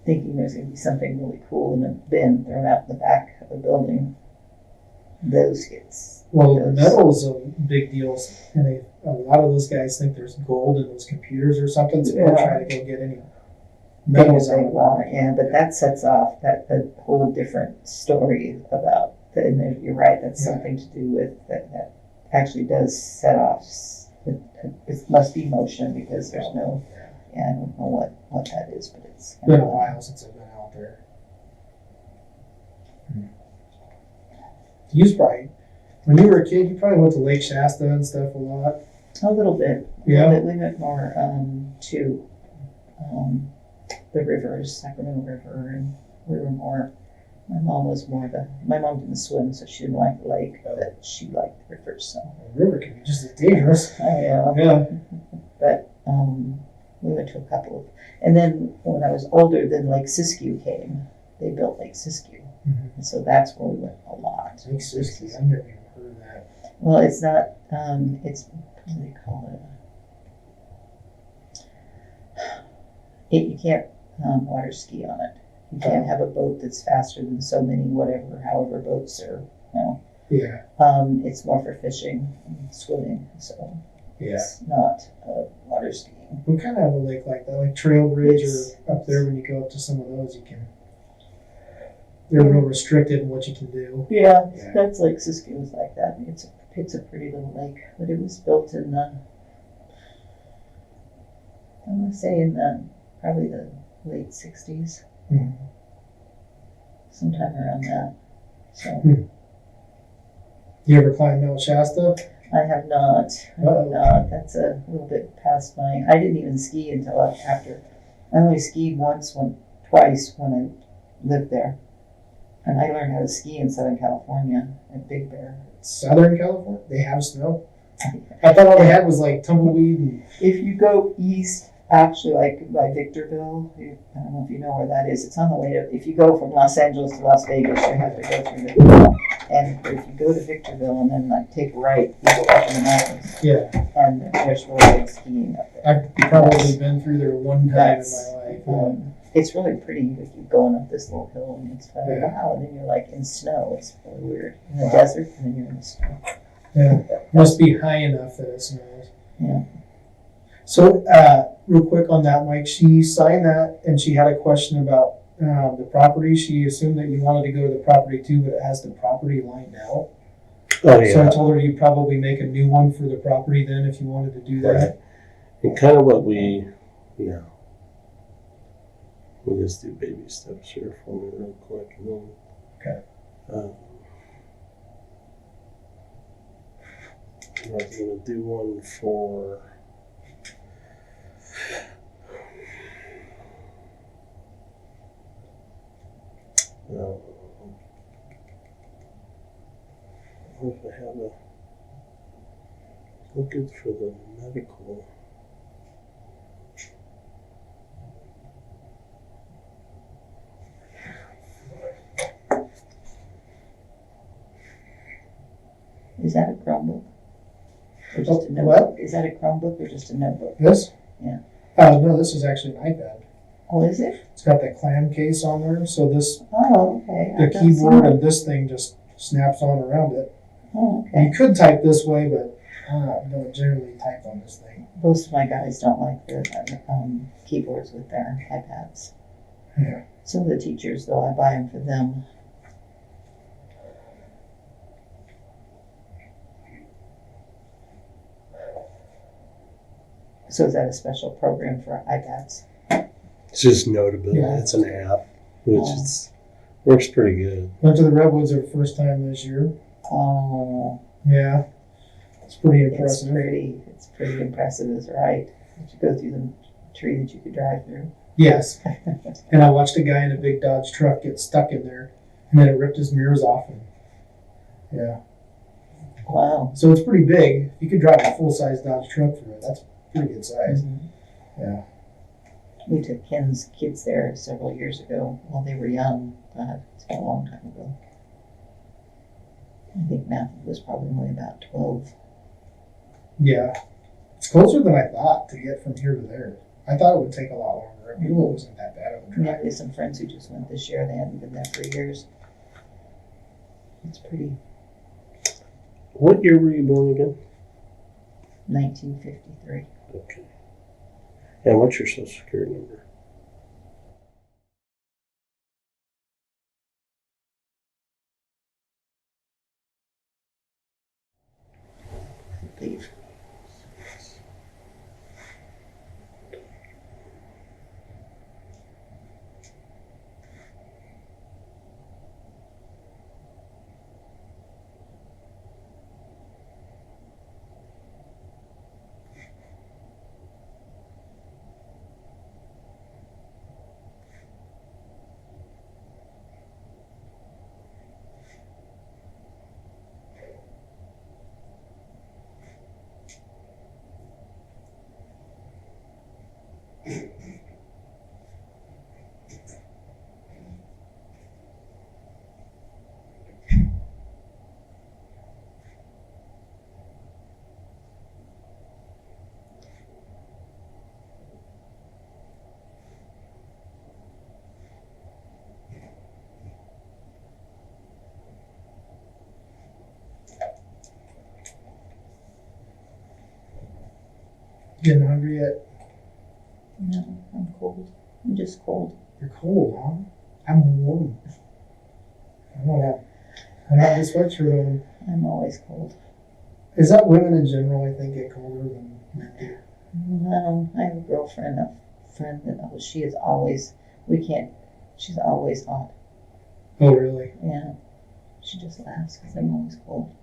thinking there's going to be something really cool in a bin thrown out in the back of the building. Those gets. Well, those- metal's a big deal, and a lot of those guys think there's gold in those computers or something, so they'll Yeah. try to go get any things they want. Yeah, but that sets off a whole different story about. And you're right. That's something to do with that actually does set off. It must be motion because there's no. Yeah, I don't know what that is, but it's been a while since I've been out there. You probably, when you were a kid, you probably went to Lake Shasta and stuff a lot. A little bit. Yeah. We went more to the rivers, Sacramento River, and we were more. My mom didn't swim, so she didn't like the lake, but she liked the rivers. So the river can be just as dangerous. Yeah. But we went to a couple of, and then when I was older, then Lake Siskiyou came. They built Lake Siskiyou, and so that's where we went a lot. Lake Siskiyou, I've never even heard of that. Well, it's not. It's what do they call it? You can't water ski on it. You can't have a boat that's faster than so many, however boats are, you know. Yeah. It's more for fishing and swimming, so yeah. It's not water skiing. We kind of have a lake like that, like Trail Bridge or up there when you go up to some of those, they're real restricted in what you can do. Yeah. That's Lake Siskiyou is like that. It's a pretty little lake, but it was built in I want to say probably the late 60s. Mm-hmm. Sometime around that. So. You ever climb Mount Shasta? I have not. That's a little bit past I didn't even ski until after. I only skied twice when I lived there. And I learned how to ski in Southern California at Big Bear. Southern California? They have snow? I thought all they had was like tumbleweed. If you go east, actually, like by Victorville, I don't know if you know where that is. It's on the way to. If you go from Los Angeles to Las Vegas, you have to go through Victorville. And if you go to Victorville and then take right, you go up in the mountains. Yeah. And there's really good skiing up there. I've probably been through there one time in my life. It's really pretty. You keep going up this little hill, and it's like, wow. And then you're like in snow. It's really weird. In the desert, and then you're in the snow. Yeah. Must be high enough that it snows. Yeah. So, real quick on that, Mike, she signed that and she had a question about the property. She assumed that you wanted to go to the property too, but it has the property lined out. Oh, yeah. So I told her you'd probably make a new one for the property then if you wanted to do that. Right. And kind of what we'll just do baby steps here for me real quick. And then, okay. I was going to do one for... what if I have looking for the medical? Is that a Chromebook? Or just a notebook? What? Is that a Chromebook or just a notebook? This? Yeah. No, this is actually an iPad. Oh, is it? It's got the clam case on there, so this okay. the keyboard and this thing just snaps on around it. Oh, okay. You could type this way, but I don't generally type on this thing. Most of my guys don't like the keyboards with their iPads. Yeah. Some of the teachers, though, I buy them for them. So is that a special program for iPads? It's just Notability. Yeah. It's an app, which works pretty good. Went to the Redwoods the first time this year. Oh. Yeah. It's pretty impressive. It's pretty impressive, is right. Did you go through the tree that you could drive through? Yes. And I watched a guy in a big Dodge truck get stuck in there, and then it ripped his mirrors off. And yeah. Wow. So it's pretty big. You could drive a full-size Dodge truck through it. That's pretty good size. Mm-hmm. Yeah. We took Ken's kids there several years ago while they were young. It's been a long time ago. I think Matthew was probably only about 12. Yeah. It's closer than I thought to get from here to there. I thought it would take a lot longer. It really wasn't that bad of a drive. Yeah, there's some friends who just went this year. They hadn't been there for years. It's pretty. What year were you born again? 1953. Okay. And what's your social security number? leave. Getting hungry yet? No, I'm cold. I'm just cold. You're cold, huh? I'm warm. I don't have the sweatshirt on. I'm always cold. Is that women in general, I think, get colder than men do? No, I have a girlfriend, a friend that she is always, she's always hot. Oh, really? Yeah. She just laughs because I'm always cold.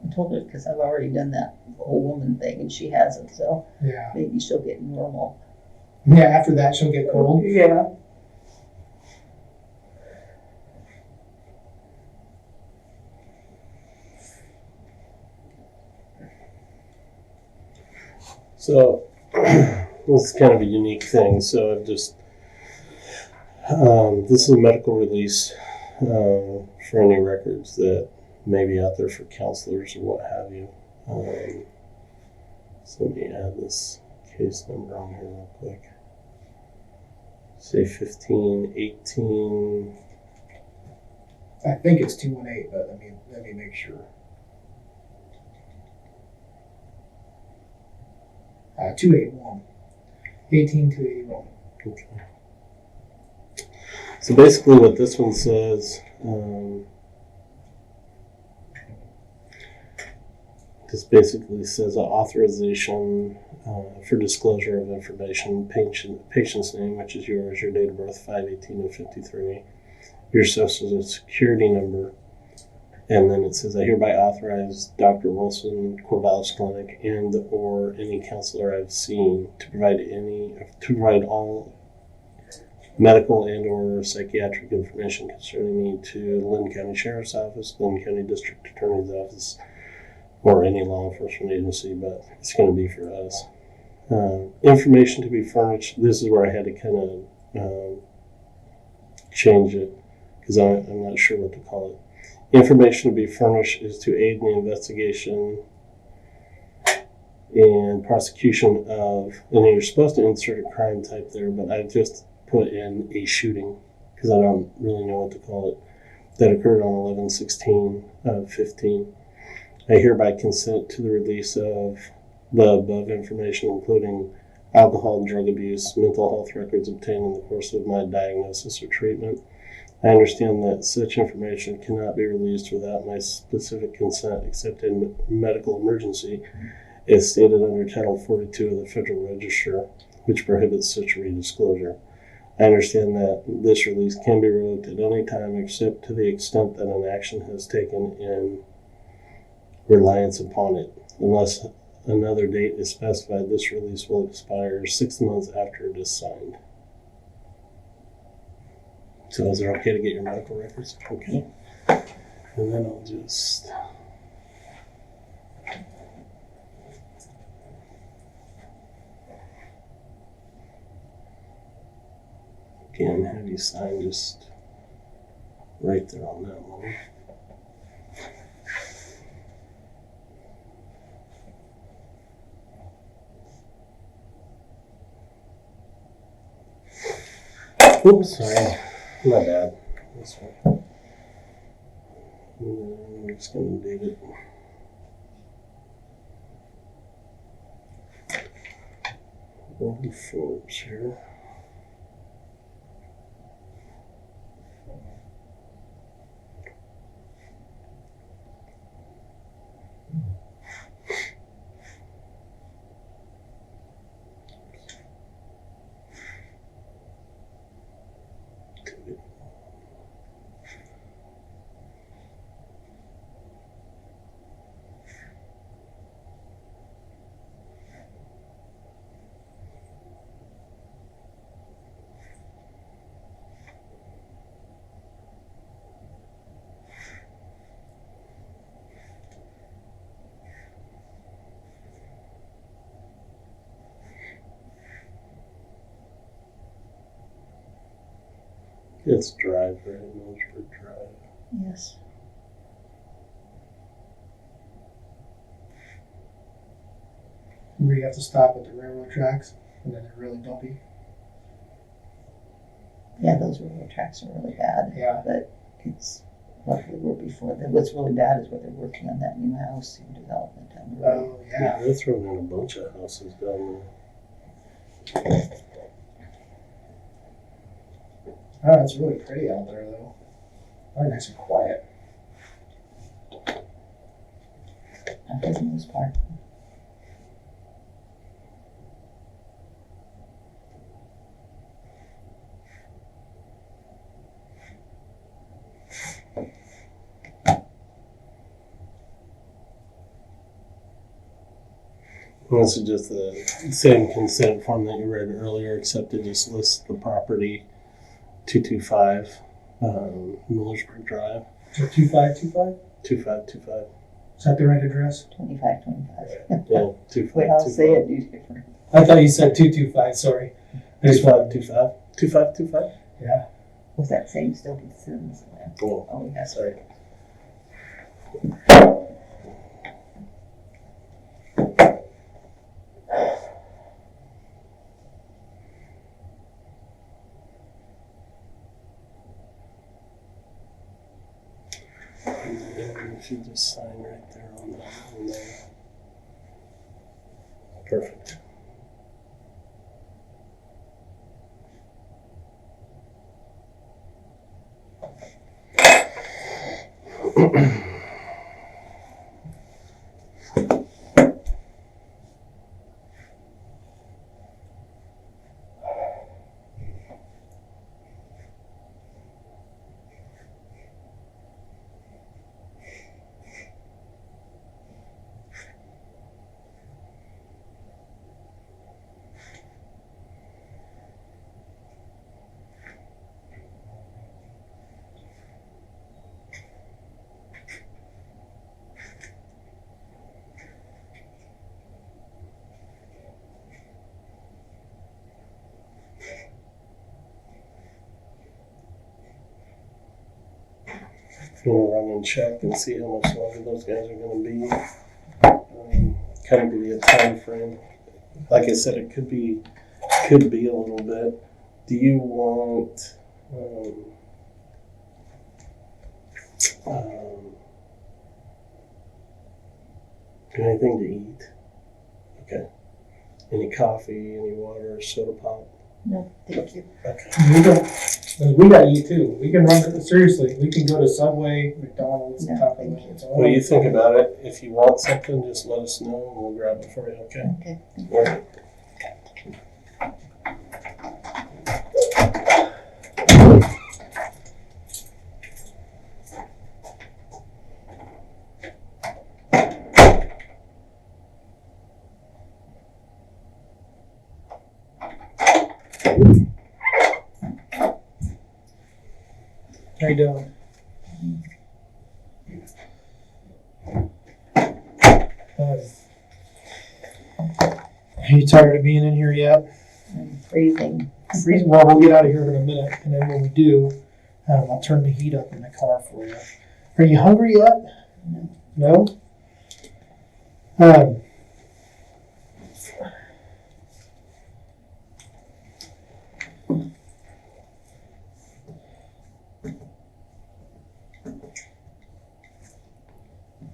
I told her because I've already done that whole woman thing and she hasn't, so Yeah. maybe she'll get normal. Yeah, after that she'll get cold? Yeah. So this is kind of a unique thing. So I've just this is a medical release for any records that may be out there for counselors or what have you. So let me add this case number on here real quick. Say 1518. I think it's 218, but let me make sure. 281. 18281. Okay. So basically what this one says, this basically says authorization for disclosure of information, patient's name, which is yours, your date of birth, 5/18/53, your social security number, and then it says, I hereby authorize Dr. Wilson, Corvallis Clinic, and or any counselor I've seen to provide all medical and or psychiatric information concerning me to Lynn County Sheriff's Office, Lynn County District Attorney's Office, or any law enforcement agency, but it's going to be for us. Information to be furnished. This is where I had to kind of change it because I'm not sure what to call it. Information to be furnished is to aid in the investigation and prosecution of, and you're supposed to insert a crime type there, but I just put in a shooting because I don't really know what to call it, that occurred on 11/16/15. I hereby consent to the release of the above information, including alcohol and drug abuse, mental health records obtained in the course of my diagnosis or treatment. I understand that such information cannot be released without my specific consent except in medical emergency, as stated under Title 42 of the Federal Register, which prohibits such redisclosure. I understand that this release can be revoked at any time except to the extent that an action has taken in reliance upon it. Unless another date is specified, this release will expire 6 months after it is signed. So is it okay to get your medical records? Okay. And then I'll just again have you sign just right there on that one. Oops, sorry. My bad. This one. I'm just going to date it. Old forms here. It's Drive, right? Millersburg Drive. Yes. Where you have to stop at the railroad tracks, and then they're really bumpy. Yeah, those railroad tracks are really bad. Yeah. But it's like they were before. What's really bad is where they're working on that new housing development down the road. Oh, Yeah, yeah. they're throwing in a bunch of houses down Oh, it's really pretty out there, though. Very nice and quiet. For the most part. there. This is just the same consent form that you read earlier, except it just lists the property 225 Millersburg Drive. So 2525? 2525. Is that the right address? 2525. Yeah, 25. Wait, I'll say it different. I thought you said 225, sorry. I just wanted 2525. 2525. Yeah. Was that same still be Sims? Oh, Oh, yes. sorry. You should just sign right there on that one there. Perfect. We'll run and check and see how much longer those guys are going to be. Kind of give you a time frame. Like I said, it could be a little bit. Do you want anything to eat? Okay. Any coffee, any water, soda pop? No, thank you. Okay. We got you too. We can run it, seriously. We can go to Subway, McDonald's, No, Taco thank Bell. you. It's all What do you right. think about it? If you want something, just let us know and we'll grab it for you, okay? Okay. All right. How you doing? Are you tired of being in here yet? I'm freezing. Well, we'll get out of here in a minute, and then when we do, I'll turn the heat up in the car for you. Are you hungry yet? No. No?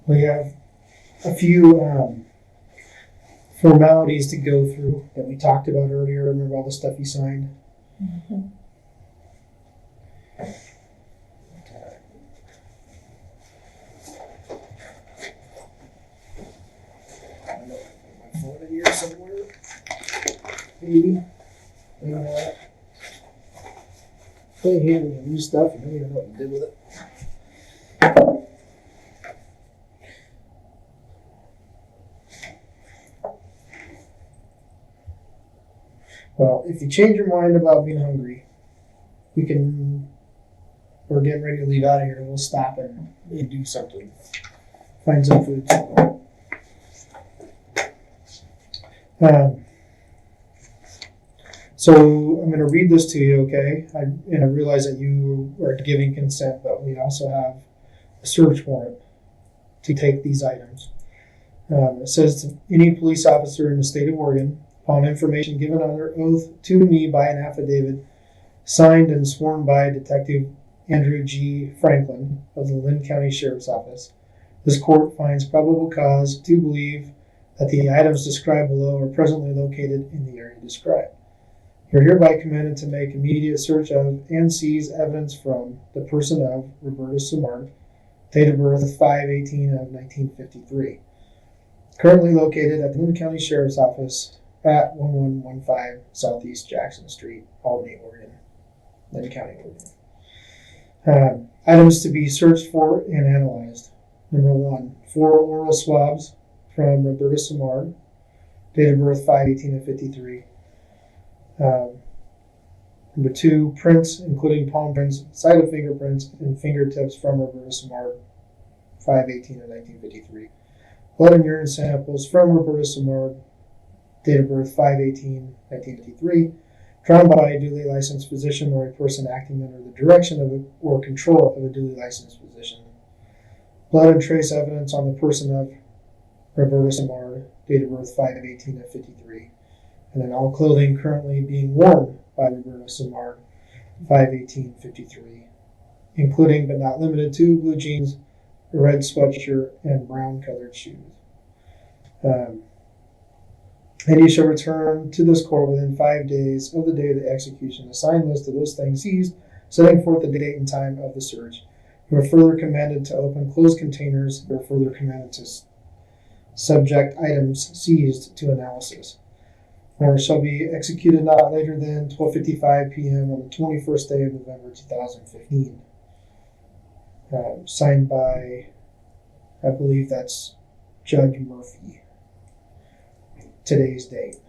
We have a few formalities to go through that we talked about earlier. Remember all the stuff you signed? Mm-hmm. I know my phone in here somewhere. Maybe. Maybe not. Play here when you lose stuff, you don't even know what you did with it. Well, if you change your mind about being hungry, we're getting ready to leave out of here and we'll stop and do something. Find some food. So I'm going to read this to you, okay? And I realize that you are giving consent, but we also have a search warrant to take these items. It says to any police officer in the state of Oregon, upon information given under oath to me by an affidavit signed and sworn by Detective Andrew G. Franklin of the Lynn County Sheriff's Office, this court finds probable cause to believe that the items described below are presently located in the area described. You are hereby commanded to make immediate search of and seize evidence from the person of Roberta Simard, date of birth 5/18 of 1953, currently located at the Lynn County Sheriff's Office at 1115 Southeast Jackson Street, Albany, Oregon, Lynn County, Oregon. Items to be searched for and analyzed. Number 1, 4 oral swabs from Roberta Simard, date of birth 5/18 of 53. Number 2, prints, including palm prints, side of fingerprints, and fingertips from Roberta Simard, 5/18 of 1953. Blood and urine samples from Roberta Simard, date of birth 5/18, 1953, drawn by a duly licensed physician or a person acting under the direction of or control of a duly licensed physician. Blood and trace evidence on the person of Roberta Simard, date of birth 5/18 of 53. And then all clothing currently being worn by Roberta Simard, 5/18/53, including but not limited to blue jeans, a red sweatshirt, and brown colored shoes. And you shall return to this court within 5 days of the day of the execution, a signed list of those things seized, setting forth the date and time of the search. You are further commanded to open closed containers. You are further commanded to subject items seized to analysis. Warrant shall be executed not later than 12:55 p.m. on the 21st day of November 2015. Signed by, I believe that's Judge Murphy. Today's date.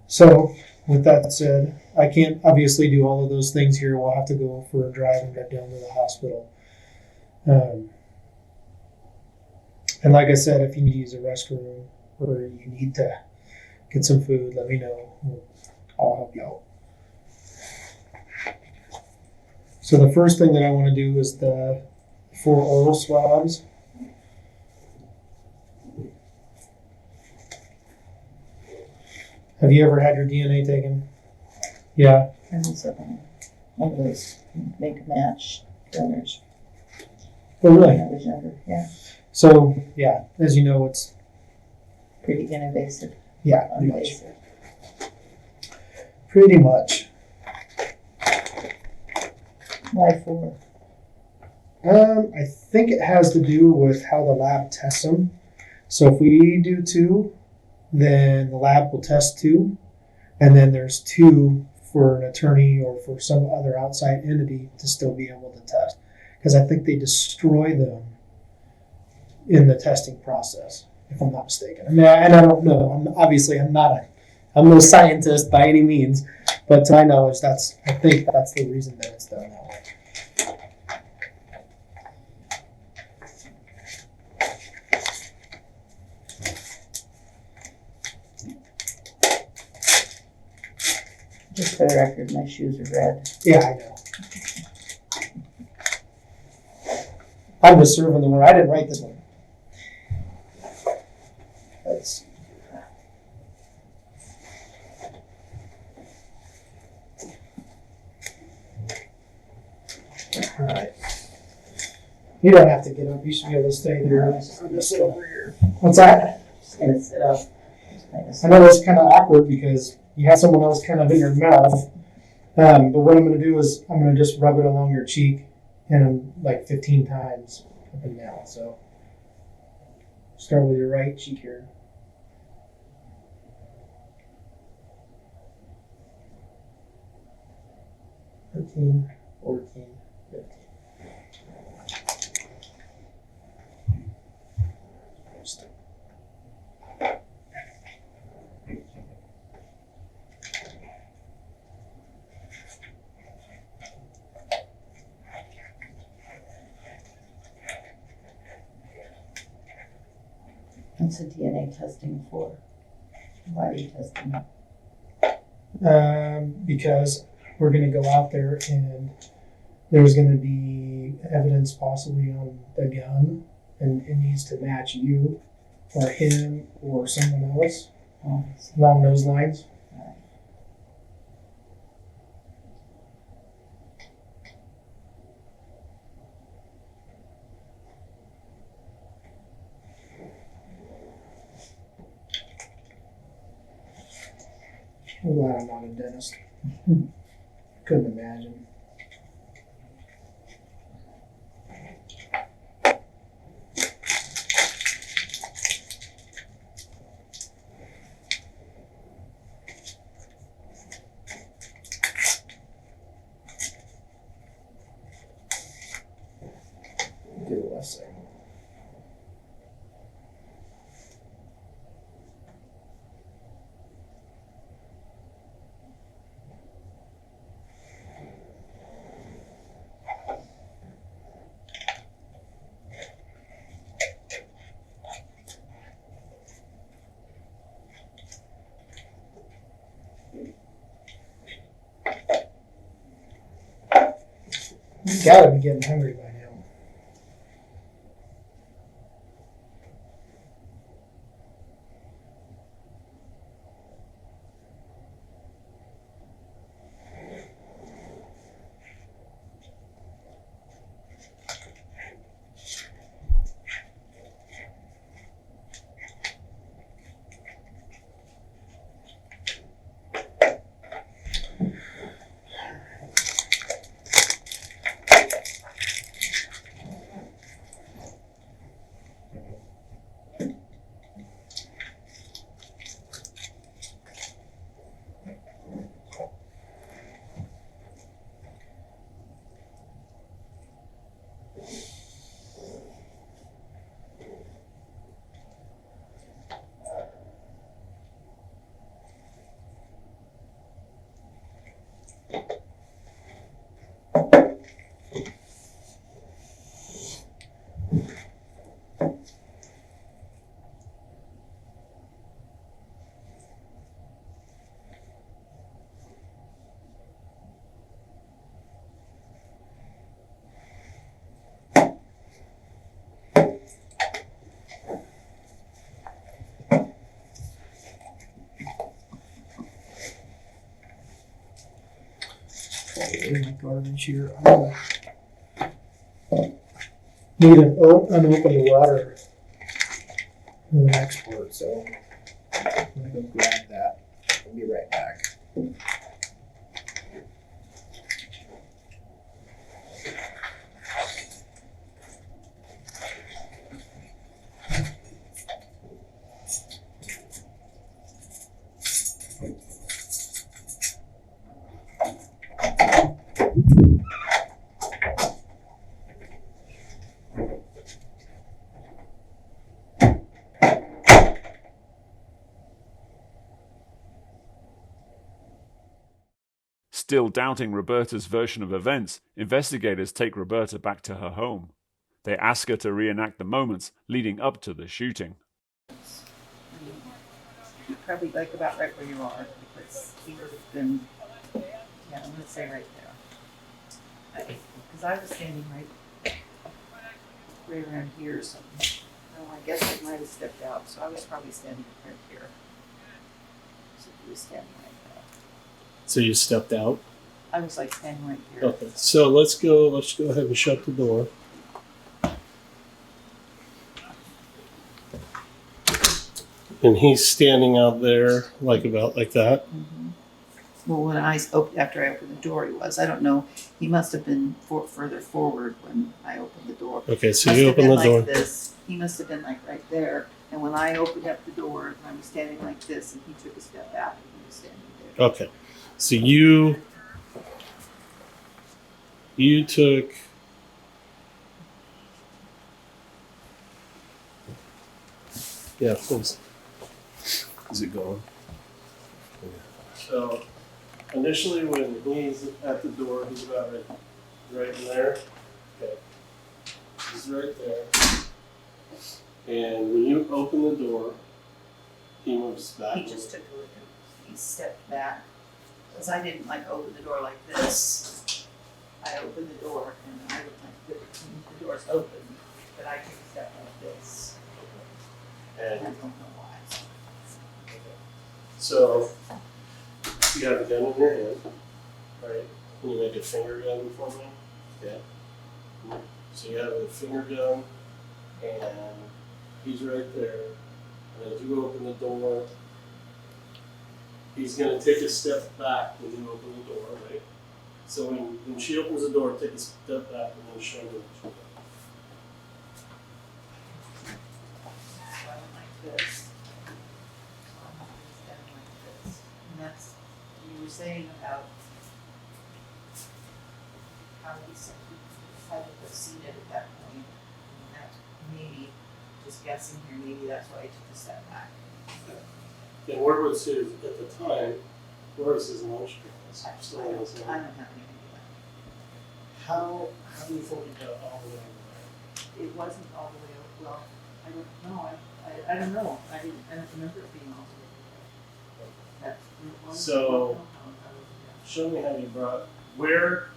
So, with that said, I can't obviously do all of those things here. We'll have to go for a drive and get down to the hospital. And like I said, if you need to use a restroom or you need to get some food, let me know. I'll help you out. So the first thing that I want to do is the 4 oral swabs. Have you ever had your DNA taken? Yeah. And so one of those make a match donors Oh, when really? I was younger. Yeah, So, yeah, as you know, it's, pretty invasive. yeah, pretty much. Invasive. Pretty much. Why 4? I think it has to do with how the lab tests them. So if we do 2, then the lab will test 2, and then there's 2 for an attorney or for some other outside entity to still be able to test. Because I think they destroy them in the testing process, if I'm not mistaken. I mean, and I don't know. I'm no scientist by any means, but to my knowledge, I think that's the reason that it's done that way. Just for the record, my shoes are red. Yeah, I know. I'm just serving the warrant. I didn't write this one. Let's see. All right. You don't have to get up. You should be able to stay there. I'm just sit over here. What's that? Just gonna sit up. I know it's kind of awkward because you have someone else kind of in your mouth. But what I'm going to do is I'm going to just rub it along your cheek and like 15 times up and down. So start with your right cheek here. 13, 14, 15. What's the DNA testing for? Why are you testing it? because we're going to go out there and there's going to be evidence possibly on the gun, and it needs to match you or him or someone else along those lines. I'm glad I'm not a dentist. Couldn't imagine. Do the left side. You gotta be getting hungry by now. In my garbage here. Need an unopened water in the next part, so I'm gonna go grab that. I'll be right back. Still doubting Roberta's version of events, investigators take Roberta back to her home. They ask her to reenact the moments leading up to the shooting. Probably like about right where you are, because he would have been, yeah, I'm gonna say right there. Because I was standing right around here or something. No, I guess I might have stepped out, so I was probably standing right here. So he was standing right there. So you stepped out? I was like standing right here. Okay. So let's go ahead and shut the door. And he's standing out there like that. Mm-hmm. Well, when after I opened the door, he was. I don't know. He must have been further forward when I opened the door. Okay, so you open the door. Like this. He must have been like right there. And when I opened up the door, I was standing like this, and he took a step back, and he was standing there. Okay, so you took. Yeah, please. Is it going? Yeah. So initially, when he's at the door, he's about right in there. Okay, he's right there. And when you open the door, he moves back. He just took a look. He stepped back, Because I didn't like open the door like this. I opened the door and I would like the door's open, but I take a step like this. And I And don't know why. so you have a gun in your hand, right? Can you make a finger gun for me? Yeah. So you have a finger gun, and he's right there. And as you open the door, he's going to take a step back when you open the door, right? So when she opens the door, take a step back and then show me what you got. So I went like this. So I'm gonna stand like this. And that's, you were saying about how he said he had to proceed at that point. And that maybe, just guessing here, maybe that's why he took a step back. And where was his, at the time, where was his lunch glass? I Still in his don't hand? have any idea. How do you think he got all the way over It wasn't all the way over, well, I don't know, I don't know, I don't remember it being all the way over. That's, it was, So- I don't know how it there? Show me how you brought, where,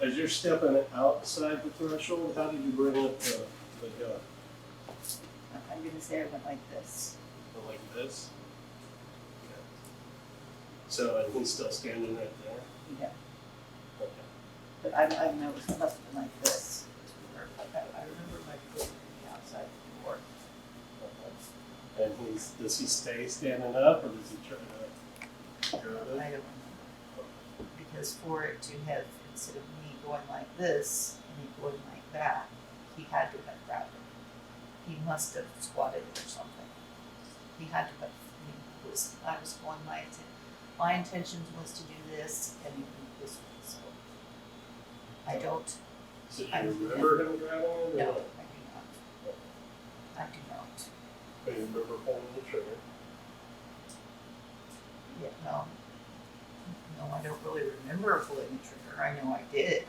as you're stepping outside the threshold, how did you bring up the gun? I'm gonna say I went like this. Go like this? Okay. So, and he's still standing right there? Yeah, Okay. but I know it must have been like this. I remember my foot being outside the door. Okay. And does he stay standing up, or does he try to go I with don't it? remember. Because for it to have, instead of me going like this and he going like that, he had to have grabbed it. He must have squatted it or something. He had to have, I was going my intentions was to do this and he moved this way, so. I don't, So do I you don't remember him grabbing it, or no, I not? do not. I do not. But you remember pulling the trigger? Yeah, no. No, I don't really remember pulling the trigger. I know I did.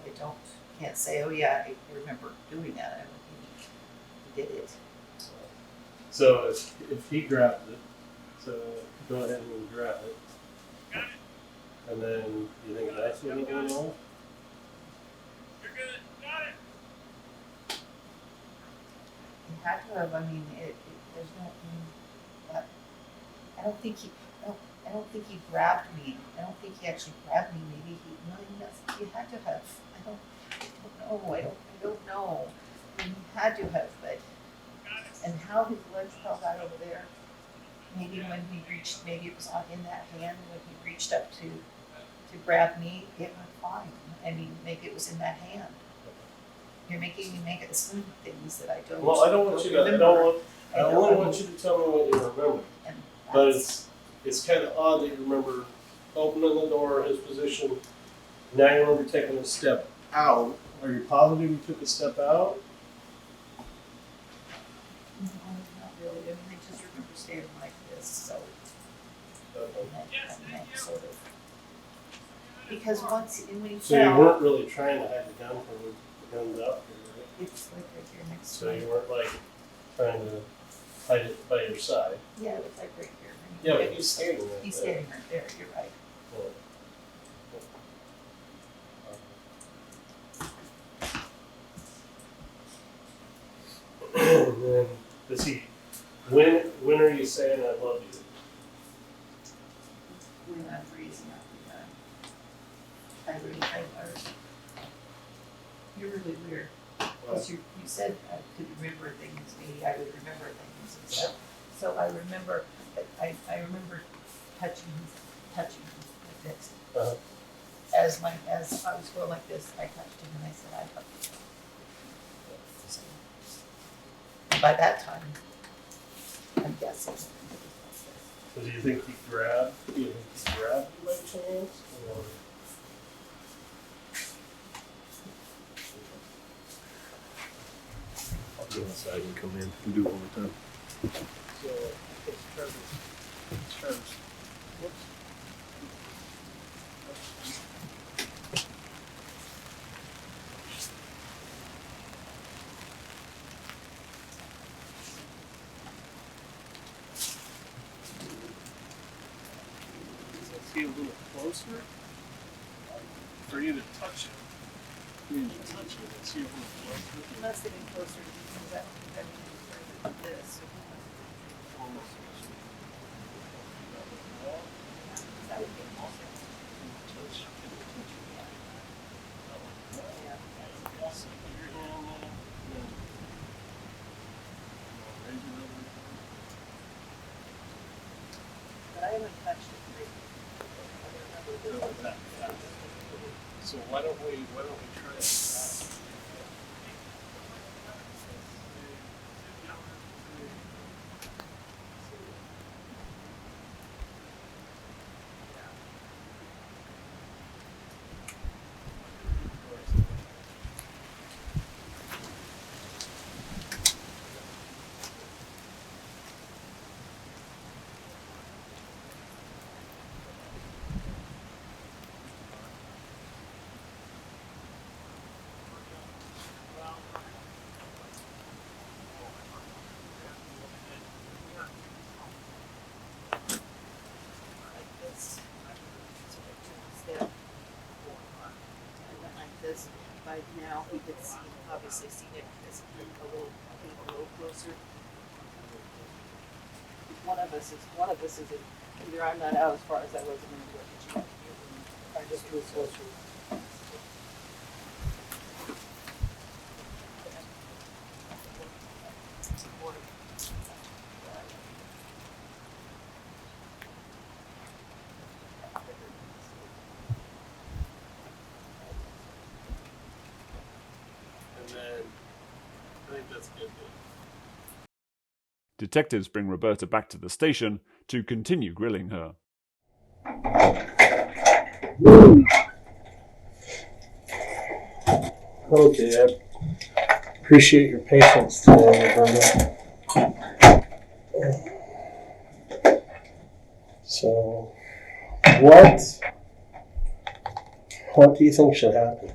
But I can't say, oh yeah, I remember doing that. I don't think he did it. So if he grabbed it, so go ahead and grab it. And then you think that's what he went off? He had to have, I mean, there's no, but I don't think I don't think he grabbed me. I don't think he actually grabbed me. Maybe he had to have. I don't know. I mean, he had to have, but, and how his legs fell out over there, maybe when he reached, maybe it was on in that hand, when he reached up to grab me, it went fine. I mean, maybe it was in that hand. You're making me make assume things that I don't. Well, I don't want you to. I only want you to tell me what you remember. And But that's, it's kind of odd that you remember opening the door, his position. Now you remember taking a step out. Are you positive you took a step out? no, not really. I mean, I just remember standing like this, so. Okay. And then sort of. Because when he So you fell, weren't really trying to hide the gun from him. The gun's out here, right? it's like right here next So to me. you weren't like trying to hide it by your side. Yeah, it was like right here. Yeah, but he's standing right He's there. standing right there, you're right. And then does he? When are you saying I love you? When I'm freezing up the gun. You're really weird. Because you said I could remember things, maybe I would remember things and stuff. So I remember, I remember touching like this. Uh-huh. As I was going like this, I touched him and I said, I love you. So, by that time, I'm guessing. it was So do you think he grabbed? Do you think he grabbed you by chance? Or? I'll go outside and come in and do it one more time. So it's Trevor's. Whoops. So it's you. closer for you to touch it. You need to touch it and see if it's closer. He must have been closer to these, because I don't think I needed to further than this. So he must have been that would be closer. But I haven't touched it lately. So why don't we try it? This by now he could see, obviously see it because a little closer. One of us is either I'm not out as far as I was in the work, I just was closer. And then I think that's good. Detectives bring Roberta back to the station to continue grilling her. Okay, I appreciate your patience today, Roberta. So, what do you think should happen?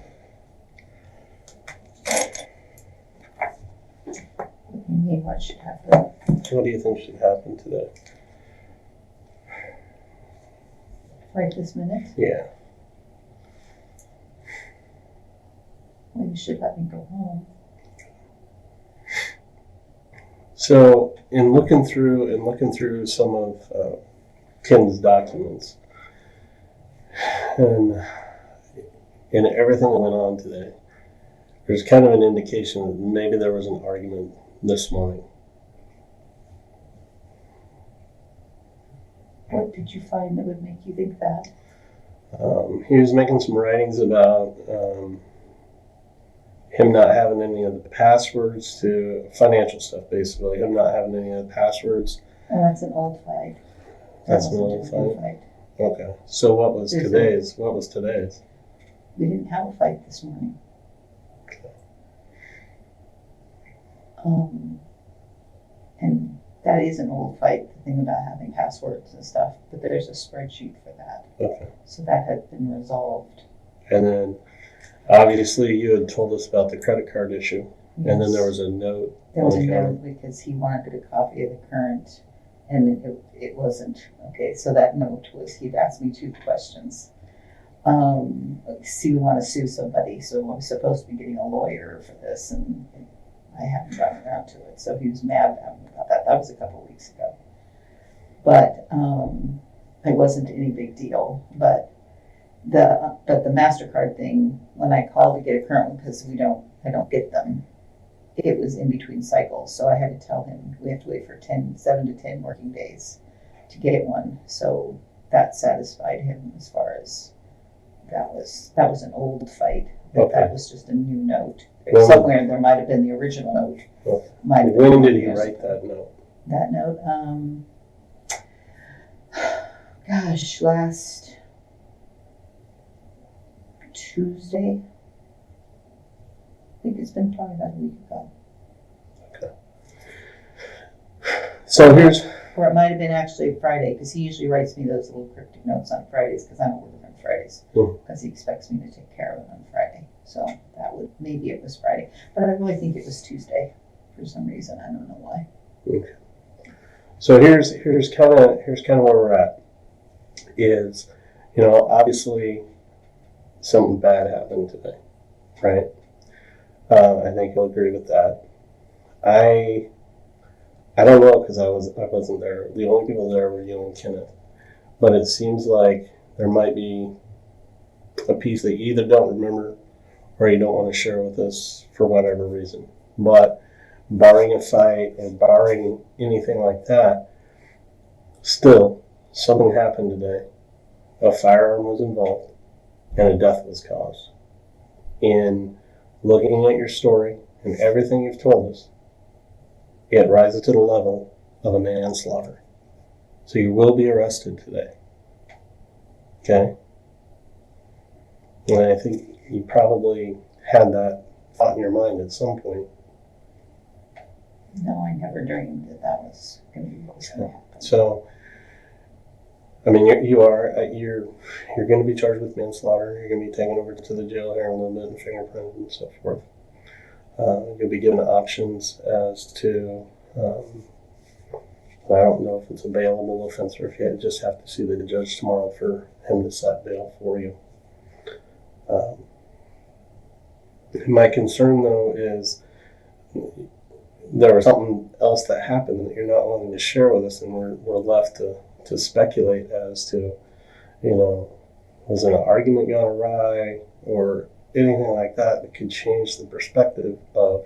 You mean what should happen? What do you think should happen today? Right this minute? Yeah. Well, you should let me go home. So, in looking through some of Kim's documents, and everything that went on today, there's kind of an indication that maybe there was an argument this morning. What did you find that would make you think that? He was making some writings about him not having any of the passwords to financial stuff, basically. Him not having any of the passwords. Oh, that's an old fight. That's an old fight? Okay. So what was today's? What was today's? We didn't have a fight this morning. And that is an old fight, the thing about having passwords and stuff, but there's a spreadsheet for that. Okay. So that had been resolved. And then, obviously, you had told us about the credit card issue, Yes. and then there was a note. There was a on the note because he wanted a copy of the current, and it wasn't. Okay, so that note was, he'd asked me 2 questions. We want to sue somebody, so I'm supposed to be getting a lawyer for this, and I haven't gotten around to it. So he was mad at me about that. That was a couple of weeks ago. But it wasn't any big deal. But the MasterCard thing, when I called to get a current one, because I don't get them, it was in between cycles. So I had to tell him we have to wait for 7 to 10 working days to get one. So that satisfied him as far as that was an old fight. Okay. That was just a new note. Well, Somewhere there might have been the original note. Well, Might have when been did he years write ago. that note? That note, gosh, last Tuesday. I think it's been probably about a week ago. So here's, Or it might have been actually Friday, because he usually writes me those little cryptic notes on Fridays, because I don't work on Fridays, because he expects me to take care of it on Friday. So maybe it was Friday, but I really think it was Tuesday for some reason. I don't know why. okay. So here's kind of where we're at. Is You know, obviously something bad happened today, right? I think you'll agree with that. I don't know because I wasn't there. The only people there were you and Kenneth. But it seems like there might be a piece that you either don't remember or you don't want to share with us for whatever reason. But barring a fight or barring anything like that, still, something happened today. A firearm was involved and a death was caused. In looking at your story and everything you've told us, it rises to the level of a manslaughter. So you will be arrested today. Okay? And I think you probably had that thought in your mind at some point. No, I never dreamed that was going to be what was going to happen. So, I mean, you're going to be charged with manslaughter. You're going to be taken over to the jail here in a little bit and fingerprinted and so forth. You'll be given options as to, I don't know if it's a bailable offense or if you just have to see the judge tomorrow for him to set bail for you. My concern, though, is there was something else that happened that you're not willing to share with us, and we're left to speculate as to, was it an argument gone awry or anything like that that could change the perspective of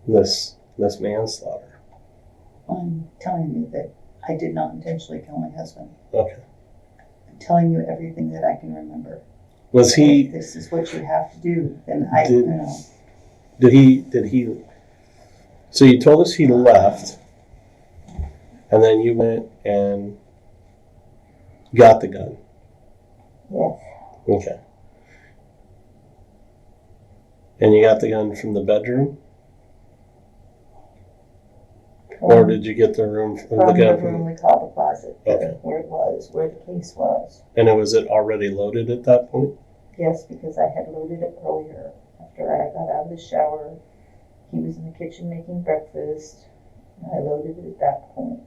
this manslaughter. I'm telling you that I did not intentionally kill my husband. Okay. I'm telling you everything that I can remember. Was he? If this is what you have to do, then Did he? So you told us he left, and then you went and got the gun. Yes. Okay. And you got the gun from the bedroom? Or did you get the room from the gun room we call the closet, okay. where the case was. And was it already loaded at that point? Yes, because I had loaded it earlier. After I got out of the shower, he was in the kitchen making breakfast, and I loaded it at that point.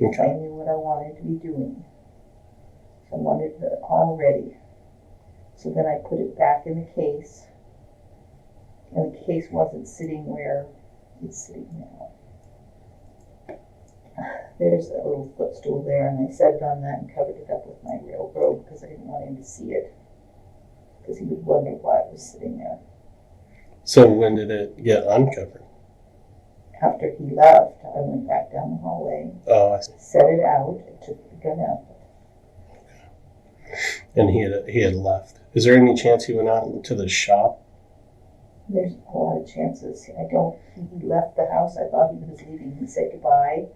Okay. I knew what I wanted to be doing. So I wanted it all ready. So then I put it back in the case, and the case wasn't sitting where it's sitting now. There's a little footstool there, and I set it on that and covered it up with my railroad because I didn't want him to see it, because he would wonder why it was sitting there. So when did it get uncovered? After he left, I went back down the hallway, Oh, I see. set it out, and took the gun out. And he had left. Is there any chance he went out to the shop? There's a lot of chances. He left the house. I thought he was leaving. He said goodbye.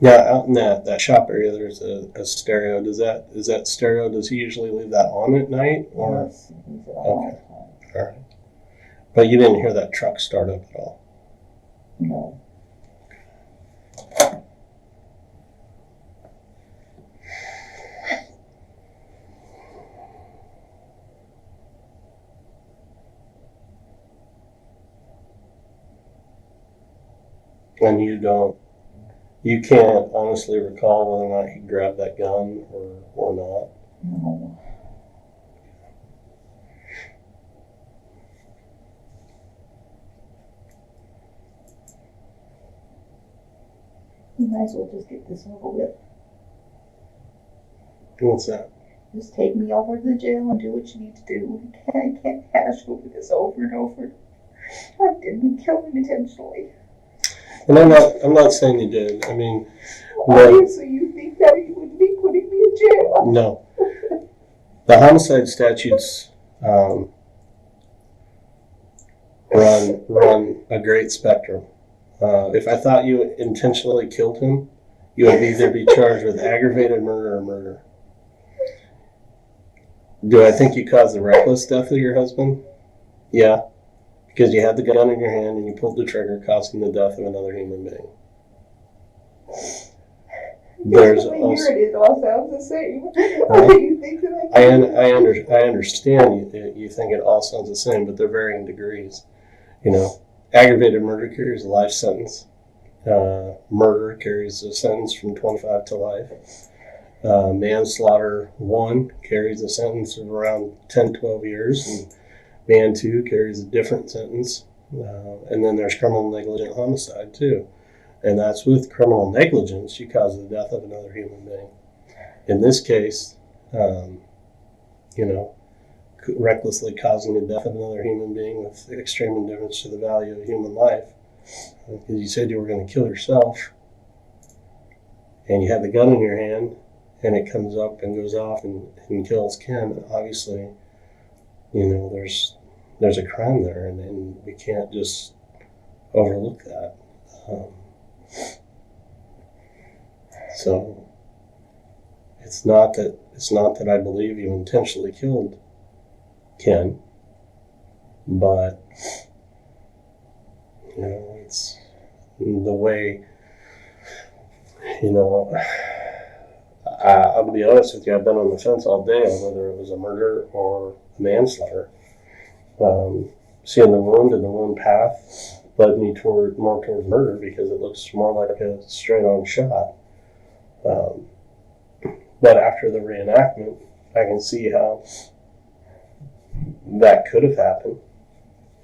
Yeah, out in that shop area, there's a stereo. Is that stereo? Does he usually leave that on at night? Or Yes, he's at all okay, the time. all right. But you didn't hear that truck start up at all. No. And you can't honestly recall whether or not he grabbed that gun or not. No. You might as well just get this over with. What's that? Just take me over to the jail and do what you need to do. I can't hash over this over and over. I didn't kill him intentionally. And I'm not saying you did. I mean, Obviously you think that he wouldn't be putting me in jail. no. The homicide statutes run a great spectrum. If I thought you intentionally killed him, you would either be charged with aggravated murder or murder. Do I think you caused the reckless death of your husband? Yeah. Because you had the gun in your hand and you pulled the trigger, causing the death of another human being. There's also, it all sounds the same. You think that I understand you think it all sounds the same, but they're varying degrees. Aggravated murder carries a life sentence. Murder carries a sentence from 25 to life. Manslaughter 1 carries a sentence of around 10, 12 years, and man 2 carries a different sentence. And then there's criminal negligent homicide too. And that's with criminal negligence, you cause the death of another human being. In this case, recklessly causing the death of another human being with extreme indifference to the value of human life. Because you said you were going to kill yourself, and you have the gun in your hand, and it comes up and goes off and kills Ken. Obviously, there's a crime there, and we can't just overlook that. So it's not that I believe you intentionally killed Ken, but it's the way. I'll be honest with you. I've been on the fence all day on whether it was a murder or a manslaughter. Seeing the wound and the wound path led me more towards murder because it looks more like a straight-on shot. But after the reenactment, I can see how that could have happened,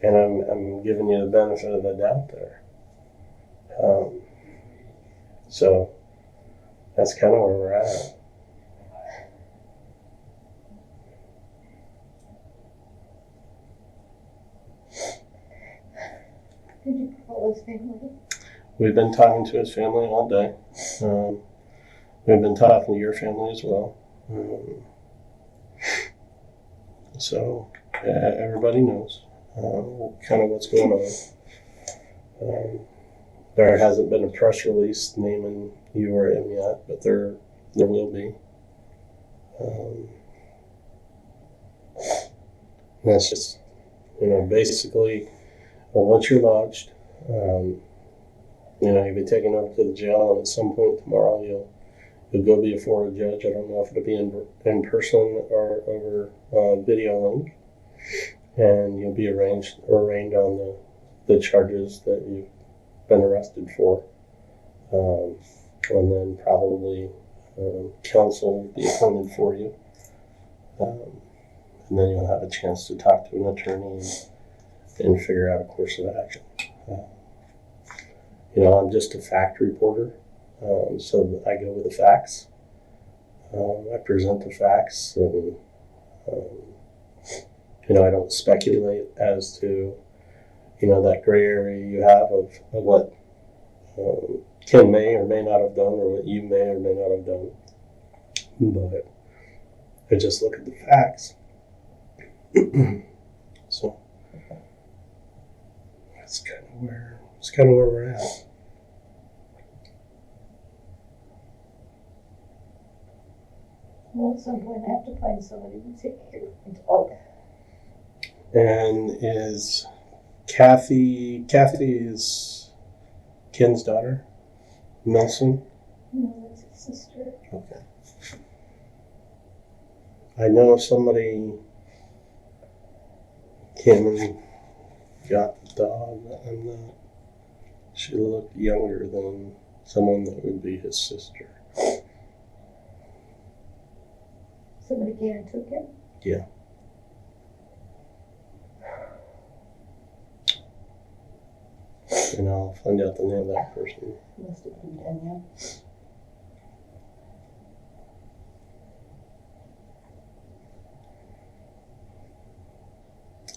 and I'm giving you the benefit of the doubt there. So that's kind of where we're at. Did you call his family? We've been talking to his family all day. We've been talking to your family as well. So everybody knows kind of what's going on. There hasn't been a press release naming you or him yet, but there will be. That's just, basically, once you're lodged, you'll be taken over to the jail, and at some point tomorrow you'll go be before a judge. I don't know if it'll be in person or over video link, and you'll be arraigned on the charges that you've been arrested for, and then probably counsel will be appointed for you, and then you'll have a chance to talk to an attorney and figure out a course of action. I'm just a fact reporter, so I go with the facts. I present the facts, and I don't speculate as to that gray area you have of what Ken may or may not have done, or what you may or may not have done. But I just look at the facts. So that's kind of where we're at. Well, at some point I have to find somebody to take care of the dog. And is Kathy is Ken's daughter? Nelson? No, that's his sister. Okay. I know somebody came and got the dog, and she looked younger than someone that would be his sister. Somebody came and took him? Yeah. And I'll find out the name of that person. Must have been Danielle.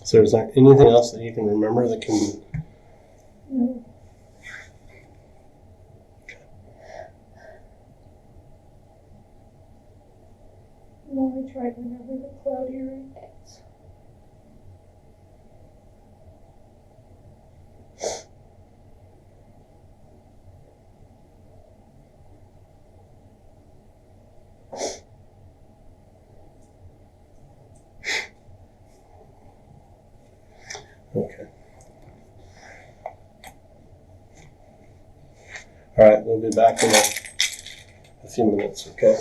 So is there anything else that you can remember that can... No. No, I tried to remember the cloudy rains. Okay. All right, we'll be back in a few minutes, okay?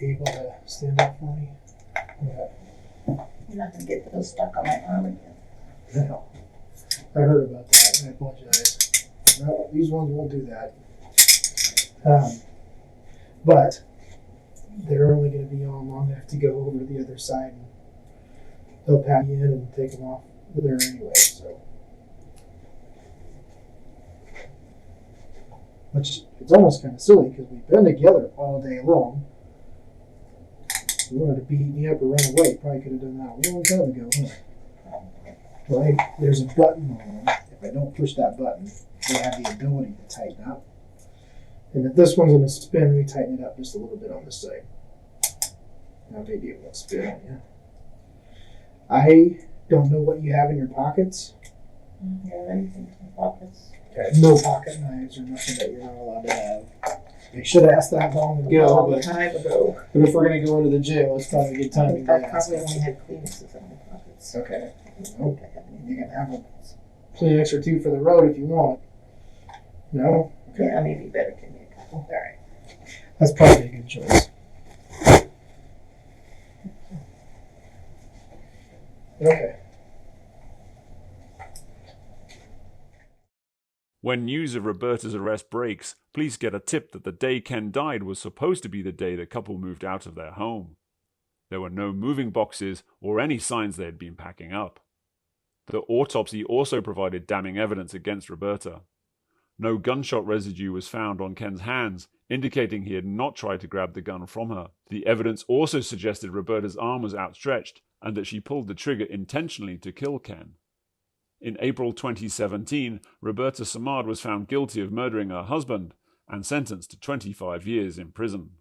able to stand up for me? Yeah. You're not gonna get those stuck on my arm again. No. I heard about that, and I apologize. No, these ones won't do that. But they're only going to be on long enough to go over to the other side, and they'll pat you in and take them off there anyway. So, which it's almost kind of silly because we've been together all day long. If you wanted to beat me up or run away, probably could have done that a long time ago. Huh? Right? There's a button on them. If I don't push that button, they have the ability to tighten up. And if this one's going to spin, we tighten it up just a little bit on this side. Now maybe it won't spin on you. I don't know what you have in your pockets. Do you have anything in the pockets? Okay. No pocket knives or nothing that you're not allowed to have. They should have asked that long ago, Long but time ago. if we're going to go into the jail, it's probably a good time to I get asked. probably only had Kleenexes in my pockets. Okay. I don't think I have anything. You can have a Kleenex or two for the road if you want. No? Okay. Yeah, maybe better give me a couple. All right. That's probably a good choice. Okay. When news of Roberta's arrest breaks, police get a tip that the day Ken died was supposed to be the day the couple moved out of their home. There were no moving boxes or any signs they had been packing up. The autopsy also provided damning evidence against Roberta. No gunshot residue was found on Ken's hands, indicating he had not tried to grab the gun from her. The evidence also suggested Roberta's arm was outstretched and that she pulled the trigger intentionally to kill Ken. In April 2017, Roberta Samard was found guilty of murdering her husband and sentenced to 25 years in prison.